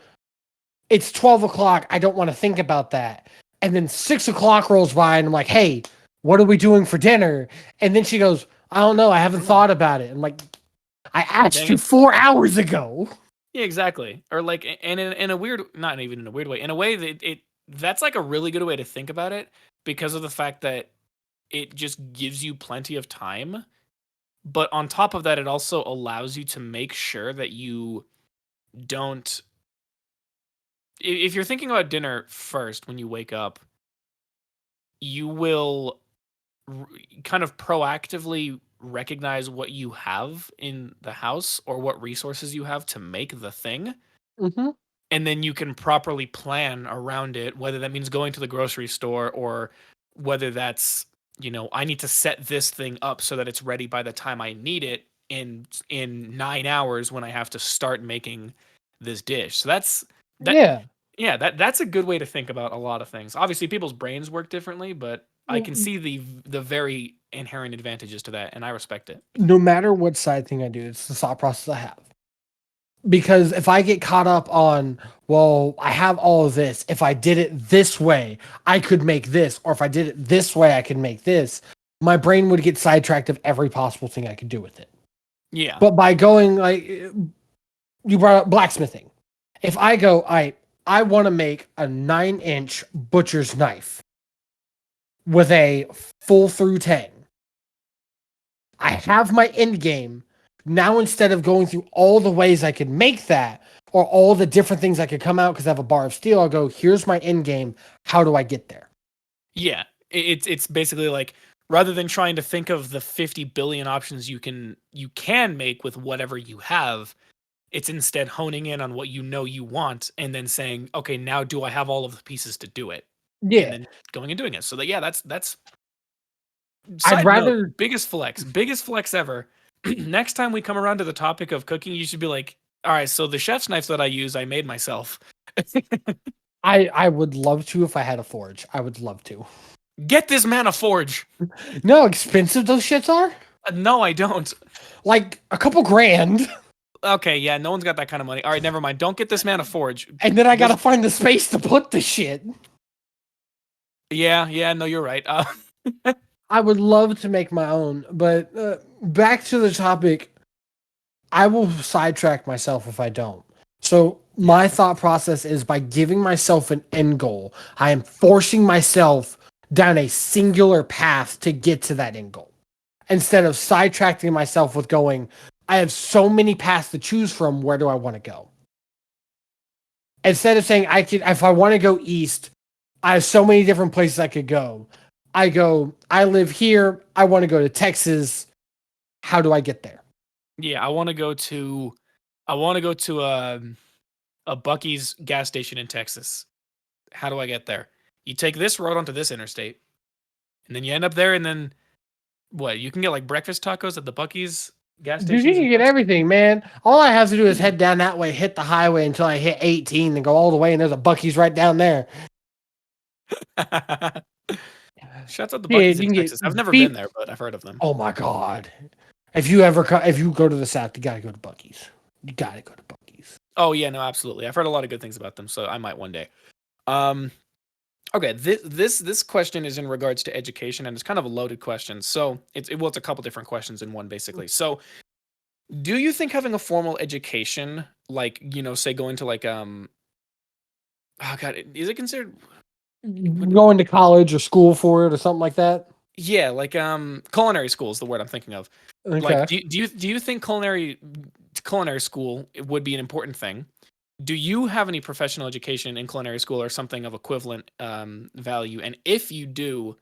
it's 12 o'clock. I don't want to think about that. And then 6 o'clock rolls by and I'm like, hey, what are we doing for dinner? And then she goes, I don't know. I haven't thought about it. I'm like, I asked Dang you it. 4 hours ago. Yeah, exactly. Or like, and in a weird, not even in a weird way, in a way that that's like a really good way to think about it because of the fact that it just gives you plenty of time. But on top of that, it also allows you to make sure that you don't. If you're thinking about dinner first when you wake up, you will kind of proactively recognize what you have in the house or what resources you have to make the thing. Mm-hmm. And then you can properly plan around it, whether that means going to the grocery store or whether that's, I need to set this thing up so that it's ready by the time I need it in 9 hours when I have to start making this dish. So that Yeah. yeah, that's a good way to think about a lot of things. Obviously people's brains work differently, but I can see the very inherent advantages to that and I respect it. No matter what side thing I do, it's the thought process I have. Because if I get caught up on, well, I have all of this. If I did it this way, I could make this. Or if I did it this way, I could make this. My brain would get sidetracked of every possible thing I could do with it. Yeah. But by going, like, you brought up blacksmithing. If I go, I want to make a 9-inch butcher's knife with a full through 10. I have my end game. Now, instead of going through all the ways I could make that or all the different things I could come out because I have a bar of steel, I'll go, here's my end game. How do I get there? Yeah, it's basically like rather than trying to think of the 50 billion options you can make with whatever you have, it's instead honing in on what you want and then saying, okay, now do I have all of the pieces to do it? And Yeah. then going and doing it. So that yeah, that's I'd side note, rather, biggest flex ever. Next time we come around to the topic of cooking, you should be like, all right, so the chef's knife that I use, I made myself. I would love to if I had a forge. I would love to. Get this man a forge. You know how expensive those shits are? No, I don't. Like a couple grand. Okay, yeah, no one's got that kind of money. All right, never mind. Don't get this man a forge. And then I gotta find the space to put the shit. Yeah, no, you're right. I would love to make my own, but back to the topic, I will sidetrack myself if I don't. So my thought process is by giving myself an end goal, I am forcing myself down a singular path to get to that end goal. Instead of sidetracking myself with going, I have so many paths to choose from, where do I want to go? Instead of saying if I want to go east, I have so many different places I could go. I live here, I want to go to Texas. How do I get there? yeah, I want to go to a Bucky's gas station in Texas. How do I get there? You take this road onto this interstate, and then you end up there, and then what? You can get like breakfast tacos at the Bucky's gas Dude, you stations in can get Texas. everything, man. All I have to do is head down that way, hit the highway until I hit 18 and go all the way, and there's a Bucky's right down there. Shouts out the Yeah, Bucky's you in can Texas. I've get never beef. been there, but I've heard of them. Oh my god! If you go to the south, you gotta go to Bucky's. You gotta go to Bucky's. Oh yeah, no, absolutely. I've heard a lot of good things about them, so I might one day. Um, okay, this question is in regards to education, and it's kind of a loaded question. So it's a couple different questions in one, basically. So, do you think having a formal education, like say going to like oh god, is it considered? Going to college or school for it or something like that. Yeah, like culinary school is the word I'm thinking of. Like, Okay. do you think culinary school would be an important thing? do you have any professional education in culinary school or something of equivalent value? And if you do,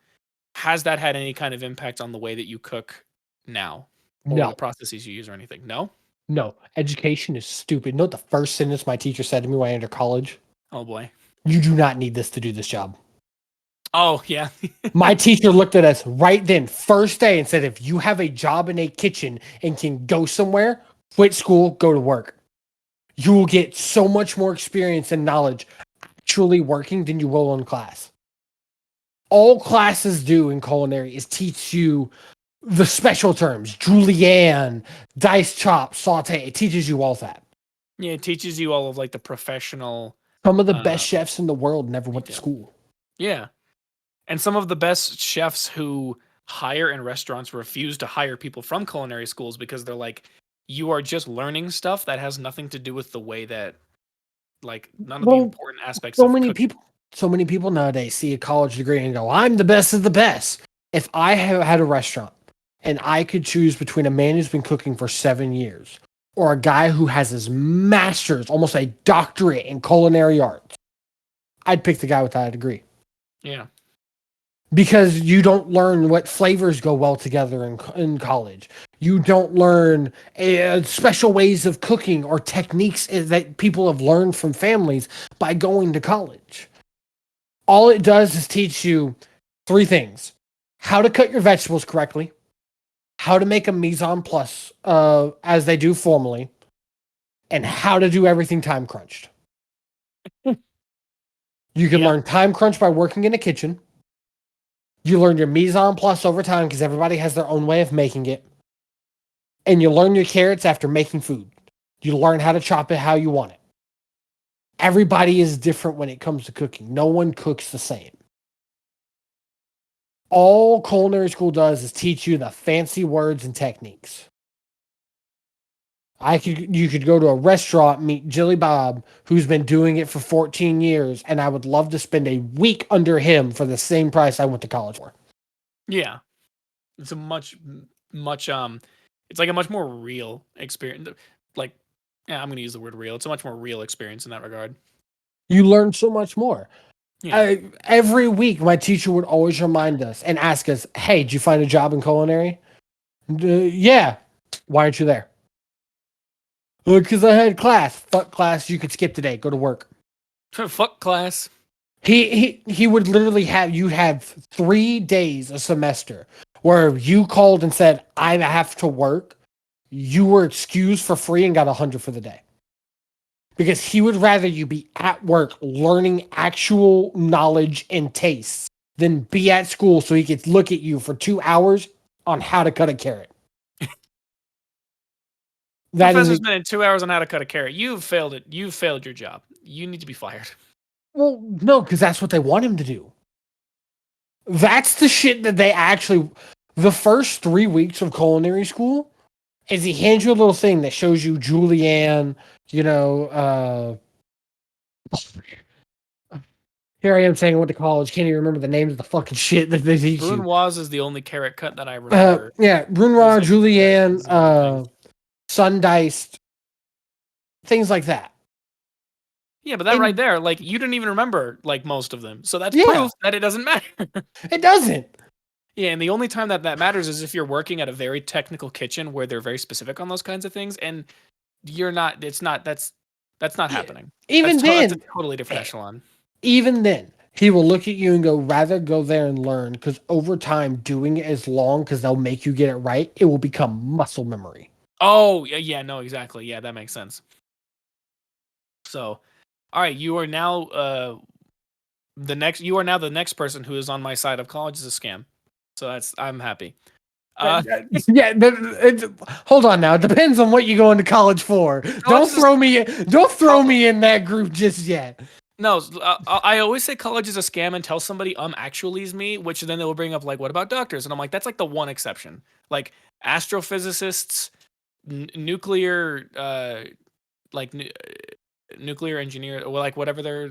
has that had any kind of impact on the way that you cook now, or the No, processes you use or anything? No. no. Education is stupid. You know what the first sentence my teacher said to me when I entered college? Oh boy. You do not need this to do this job. Oh yeah. My teacher looked at us right then, first day, and said, if you have a job in a kitchen and can go somewhere, quit school, go to work. You will get so much more experience and knowledge actually working than you will in class. All classes do in culinary is teach you the special terms, julienne, diced chop, saute. It teaches you all that. Yeah, it teaches you all of like the professional Some of the uh, best chefs in the world never went to detail. school. Yeah. And some of the best chefs who hire in restaurants refuse to hire people from culinary schools because they're like, you are just learning stuff that has nothing to do with the way that, like, none of the Well, important aspects so of many cooking. people, so many people nowadays see a college degree and go, "I'm the best of the best." If I had a restaurant and I could choose between a man who's been cooking for 7 years or a guy who has his master's, almost a doctorate in culinary arts, I'd pick the guy with that degree. Yeah. Because you don't learn what flavors go well together in college. You don't learn special ways of cooking or techniques that people have learned from families by going to college. All it does is teach you three things: how to cut your vegetables correctly, how to make a mise en place as they do formally, and how to do everything time crunched. You can Yeah. learn time crunch by working in a kitchen. You learn your mise en place over time because everybody has their own way of making it. And you learn your carrots after making food. You learn how to chop it how you want it. Everybody is different when it comes to cooking. No one cooks the same. All culinary school does is teach you the fancy words and techniques. You could go to a restaurant, meet Jilly Bob, who's been doing it for 14 years, and I would love to spend a week under him for the same price I went to college for. Yeah. It's a much it's like a much more real experience. Like, yeah, I'm gonna use the word real. It's a much more real experience in that regard. You learn so much more. Yeah. Every week, my teacher would always remind us and ask us, "Hey, did you find a job in culinary?" Yeah. Why aren't you there? Because I had class. Fuck class. You could skip today. Go to work. Fuck class. He would literally have you have 3 days a semester where you called and said, "I have to work." You were excused for free and got 100 for the day. Because he would rather you be at work learning actual knowledge and tastes than be at school so he could look at you for 2 hours on how to cut a carrot. That is Professor's been in 2 hours on how to cut a carrot. You've failed it. You've failed your job. You need to be fired. well, no, because that's what they want him to do. That's the shit that they actually. The first 3 weeks of culinary school is he hands you a little thing that shows you julienne, here I am saying I went to college, can't even remember the names of the fucking shit that they teach you. Brunoise is the only carrot cut that I remember. Yeah, There's Brunoise, like julienne, dozens of other things. sun diced, things like that. Yeah, but that right And there, like you didn't even remember like most of them. So that's yeah, proof that it doesn't matter. it doesn't. Yeah, and the only time that that matters is if you're working at a very technical kitchen where they're very specific on those kinds of things, and you're not. It's not. That's not Yeah. happening. Even That's a then, totally different eh, echelon. even then, he will look at you and go, rather go there and learn because over time, doing it as long because they'll make you get it right, it will become muscle memory. Oh yeah, yeah, no, exactly. Yeah, that makes sense. So, all right, you are now the next. You are now the next person who is on my side of college is a scam. So that's I'm happy. Yeah, hold on now. It depends on what you go into college for. College is a Don't throw me in that group just yet. No, I always say college is a scam and tell somebody actually is me, which then they will bring up like, what about doctors? And I'm like, that's like the one exception. Like astrophysicists, nuclear, like nuclear engineer, or like whatever their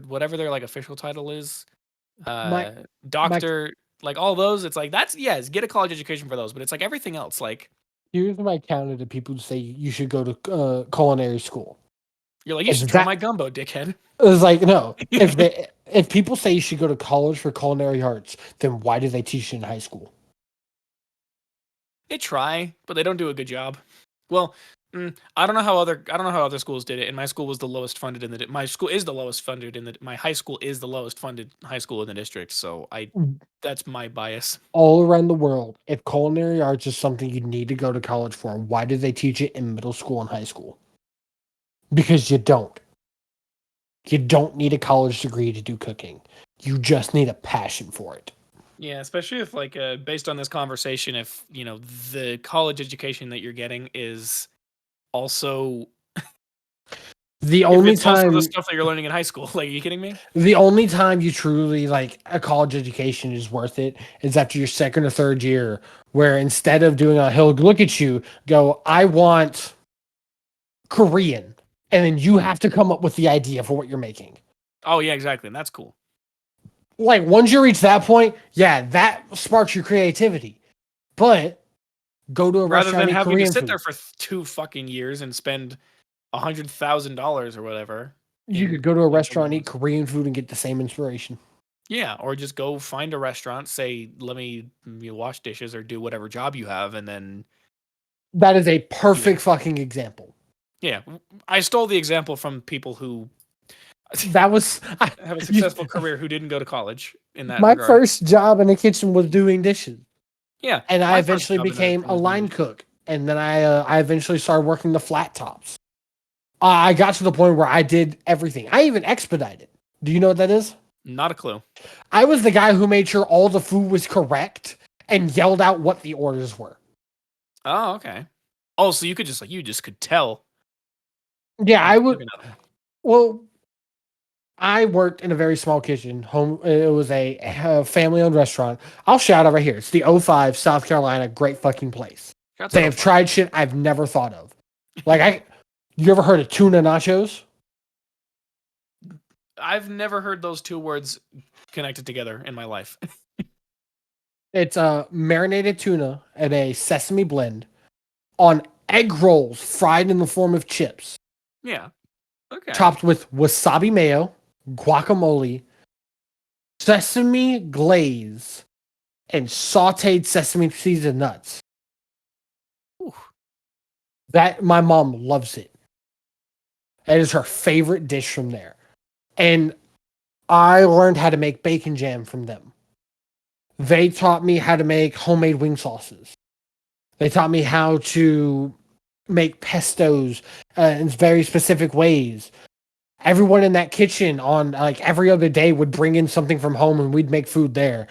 like official title is, My my doctor, like all those. It's like that's yes, get a college education for those, but it's like everything else, like Here's my counter to people who say you should go to culinary school. You're like, you should If try that my gumbo, dickhead. is like, no, if people say you should go to college for culinary arts, then why do they teach it in high school? They try, but they don't do a good job. Well, I don't know how other schools did it. And my school was the lowest funded in the. My school is the lowest funded in the. My high school is the lowest funded high school in the district. So that's my bias. All around the world, if culinary arts is something you need to go to college for, why do they teach it in middle school and high school? Because you don't. You don't need a college degree to do cooking. You just need a passion for it. Yeah, especially if like based on this conversation, if the college education that you're getting is also The if only it's also the time stuff that you're learning in high school. Like, are you kidding me? the only time you truly like a college education is worth it is after your second or third year, where instead of doing he'll look at you, go, I want Korean, and then you have to come up with the idea for what you're making. Oh yeah, exactly. And that's cool. Like once you reach that point, yeah, that sparks your creativity. But go to a Rather restaurant than and eat having to Korean sit food. there for 2 fucking years and spend $100,000 or whatever. You could In go to a like restaurant and eat Korean food and get the same inspiration. yeah, or just go find a restaurant, say, let me wash dishes or do whatever job you have, and then That is a perfect fucking example. yeah, I stole the example from people who That was have a successful career who didn't go to college in that my regard. first job in the kitchen was doing dishes. Yeah, And I my first eventually job in became a was doing line dishes. cook. And then I eventually started working the flat tops. I got to the point where I did everything. I even expedited. Do you know what that is? Not a clue. I was the guy who made sure all the food was correct and yelled out what the orders were. Oh, okay. Oh, so you could just you just could tell. Yeah, I would. Maybe not. Well, I worked in a very small kitchen. It was a family-owned restaurant. I'll shout out right here. It's the O5 South Carolina. Great fucking place. Shouts They out have O'Flynn. tried shit I've never thought of. You ever heard of tuna nachos? I've never heard those two words connected together in my life. It's a marinated tuna and a sesame blend on egg rolls fried in the form of chips, Yeah. Okay. topped with wasabi mayo, guacamole, sesame glaze, and sauteed sesame seeds and nuts. Ooh. That my mom loves it. That is her favorite dish from there. And I learned how to make bacon jam from them. They taught me how to make homemade wing sauces. They taught me how to make pestos in very specific ways. Everyone in that kitchen on like every other day would bring in something from home and we'd make food there.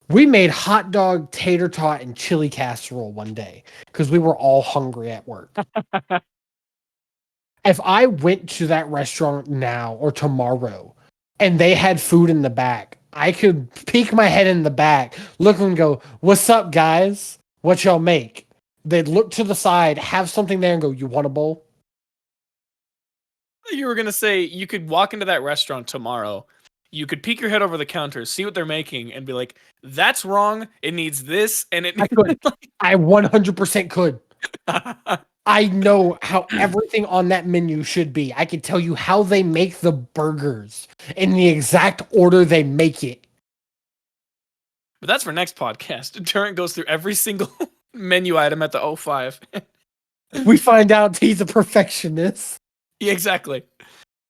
We made hot dog, tater tot, and chili casserole one day because we were all hungry at work. If I went to that restaurant now or tomorrow and they had food in the back, I could peek my head in the back, look and go, "What's up, guys? What y'all make?" They'd look to the side, have something there, and go, "You want a bowl?" You were gonna say you could walk into that restaurant tomorrow. You could peek your head over the counter, see what they're making, and be like, "That's wrong. It needs this." And it. I could. I 100% could. I know how everything on that menu should be. I can tell you how they make the burgers in the exact order they make it. But that's for next podcast. Turrent goes through every single menu item at the O5. We find out he's a perfectionist. Yeah, exactly.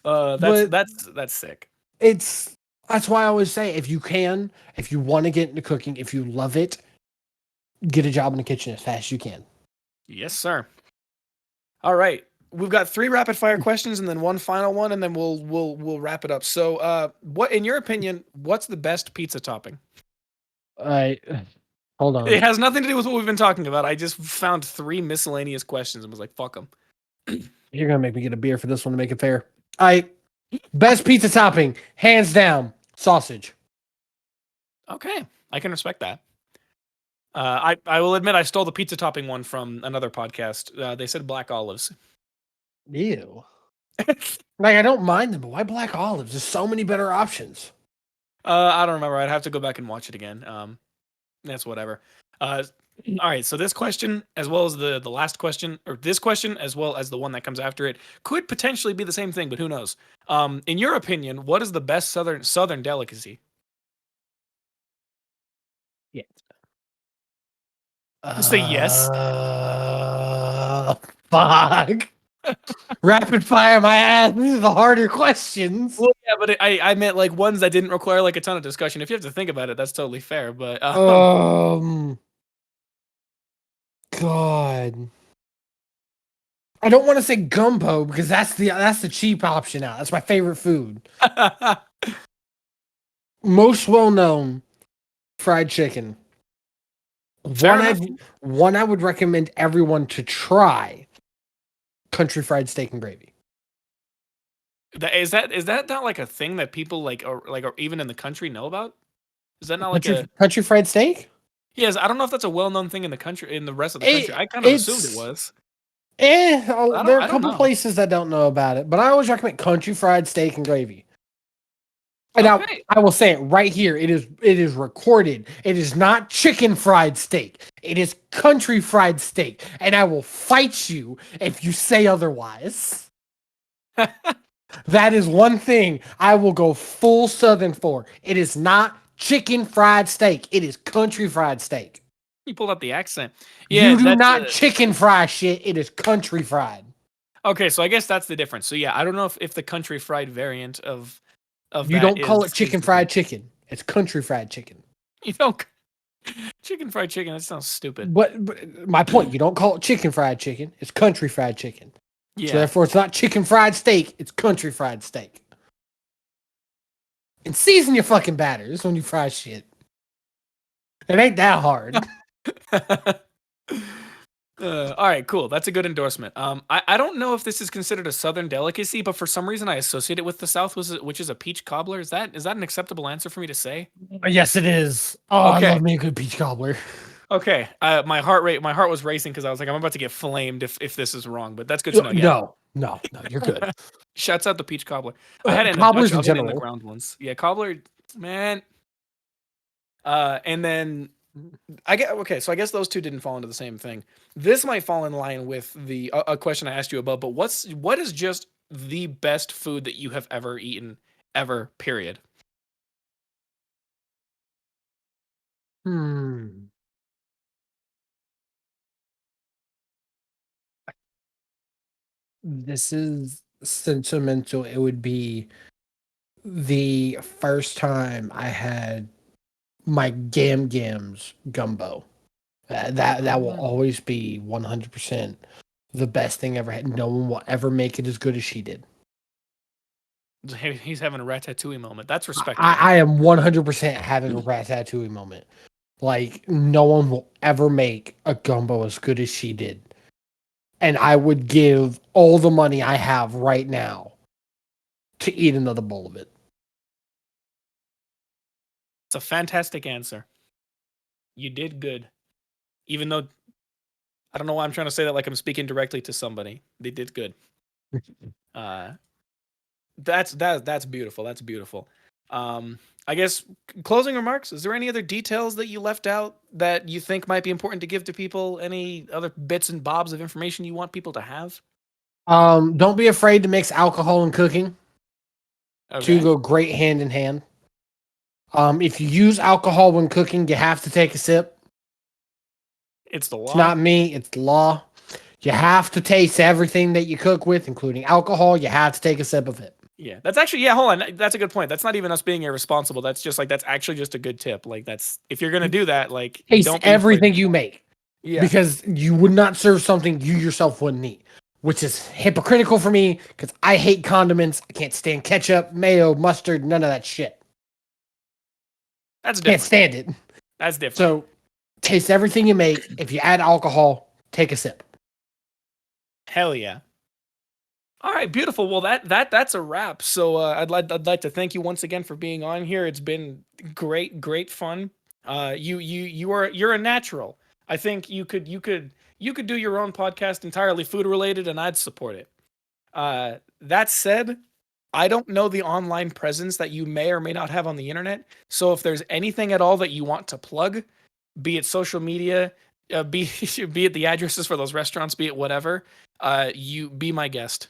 But That's sick. That's why I always say if you want to get into cooking, if you love it, get a job in the kitchen as fast as you can. Yes, sir. All right. We've got 3 rapid fire questions and then one final one, and then we'll wrap it up. So what in your opinion, what's the best pizza topping? Hold on. It has nothing to do with what we've been talking about. I just found 3 miscellaneous questions and was like, fuck them. You're gonna make me get a beer for this one to make it fair. Best pizza topping, hands down, sausage. Okay. I can respect that. I will admit I stole the pizza topping one from another podcast. They said black olives. Ew. Like I don't mind them, but why black olives? There's so many better options. I don't remember. I'd have to go back and watch it again. That's whatever. All right, so this question, as well as the last question, or this question, as well as the one that comes after it, could potentially be the same thing, but who knows? In your opinion, what is the best southern delicacy? Yeah. Just say yes. Fuck. Rapid fire my ass. These are the harder questions. Well, yeah, but I meant like ones that didn't require like a ton of discussion. If you have to think about it, that's totally fair. But God. I don't want to say gumbo because that's the cheap option out. That's my favorite food. Most well known, fried chicken. fair One I enough. one I would recommend everyone to try. Country fried steak and gravy. Is that not like a thing that people or even in the country know about? Is that not like a Country fried steak? yes? I don't know if that's a well known thing in the country in the rest of the country. It, I kind of assumed it it's was. there are I a don't couple know. places that don't know about it, but I always recommend country fried steak and gravy. And now Okay. I will say it right here. It is recorded. It is not chicken fried steak. It is country fried steak. And I will fight you if you say otherwise. That is one thing I will go full Southern for. It is not chicken fried steak. It is country fried steak. You pulled up the accent. Yeah, You do that's not chicken fry shit. It is country fried. okay. So I guess that's the difference. So yeah, I don't know if the country fried variant of You that don't call it is chicken the thing. fried chicken. It's country fried chicken. You don't chicken fried chicken. That sounds stupid. But my point, you don't call it chicken fried chicken. It's country fried chicken. So Yeah. therefore, it's not chicken fried steak. It's country fried steak. And season your fucking batters when you fry shit. It ain't that hard. All right, cool. That's a good endorsement. I don't know if this is considered a Southern delicacy, but for some reason I associate it with the South, which is a peach cobbler. Is that an acceptable answer for me to say? Yes, it is. Oh, I Okay. love me a good peach cobbler. Okay. My heart was racing because I was like, I'm about to get flamed if this is wrong, but that's good to know. Yeah. No, you're good. Shouts out the peach cobbler. I had it in a Cobblers Dutch in oven in the general. ground once. Yeah, cobbler, man. And then I get okay. So I guess those two didn't fall into the same thing. This might fall in line with the a question I asked you above. But what is just the best food that you have ever eaten ever? Period. Hmm. This is sentimental. It would be the first time I had my Gam Gams gumbo. That will Mm. always be 100% the best thing ever had. No one will ever make it as good as she did. He's having a ratatouille moment. That's respectable. I am 100% having a ratatouille moment. Like, no one will ever make a gumbo as good as she did. And I would give all the money I have right now to eat another bowl of it. It's a fantastic answer. You did good, even though I don't know why I'm trying to say that like I'm speaking directly to somebody. They did good. Uh, that's beautiful. That's beautiful. I guess closing remarks. Is there any other details that you left out that you think might be important to give to people? Any other bits and bobs of information you want people to have? Don't be afraid to mix alcohol and cooking. Two Okay, go great hand in hand. If you use alcohol when cooking, you have to take a sip. it's the It's law. not me, it's the law. You have to taste everything that you cook with, including alcohol. You have to take a sip of it. Yeah, that's actually hold on. That's a good point. That's not even us being irresponsible. That's just like that's actually just a good tip. Like that's if you're gonna do that, like Taste don't be afraid. everything you make Yeah, because you would not serve something you yourself wouldn't eat, which is hypocritical for me because I hate condiments. I can't stand ketchup, mayo, mustard, none of that shit. that's Can't different. stand it. That's different. So taste everything you make. If you add alcohol, take a sip. Hell yeah. All right, beautiful. Well, that's a wrap. So I'd like to thank you once again for being on here. It's been great fun. You're a natural. I think you could do your own podcast entirely food related, and I'd support it. That said, I don't know the online presence that you may or may not have on the internet. So if there's anything at all that you want to plug, be it social media, be be it the addresses for those restaurants, be it whatever, you be my guest.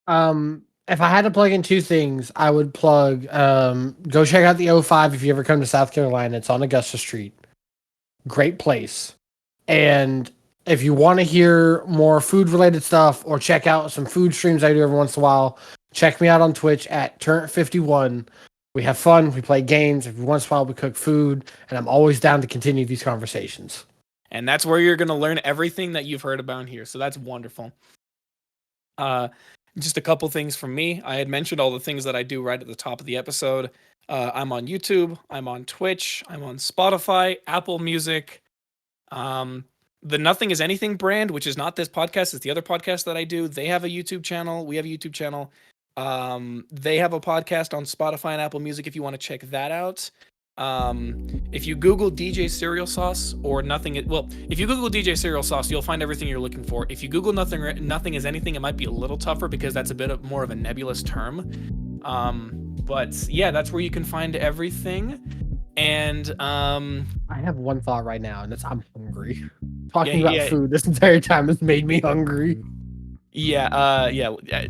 If I had to plug in two things, I would plug go check out the O5 if you ever come to South Carolina. It's on Augusta Street. Great place. And if you want to hear more food related stuff or check out some food streams I do every once in a while, check me out on Twitch at Turrent 51. We have fun, we play games, every once in a while we cook food, and I'm always down to continue these conversations. And that's where you're going to learn everything that you've heard about here. So that's wonderful. Just a couple things from me. I had mentioned all the things that I do right at the top of the episode. I'm on YouTube, I'm on Twitch, I'm on Spotify, Apple Music. The Nothing Is Anything brand, which is not this podcast, it's the other podcast that I do. They have a YouTube channel. We have a YouTube channel. They have a podcast on Spotify and Apple Music if you want to check that out. If you Google DJ Cereal Sauce or if you Google DJ Cereal Sauce, you'll find everything you're looking for. If you Google Nothing Is Anything, it might be a little tougher because that's a bit more of a nebulous term. But yeah, that's where you can find everything. And I have one thought right now, and it's I'm hungry. Talking about food this entire time has made me hungry. Yeah,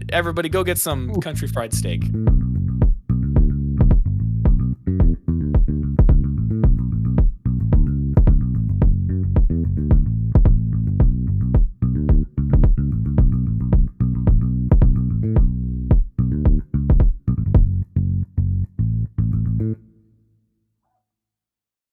everybody go get some country fried steak.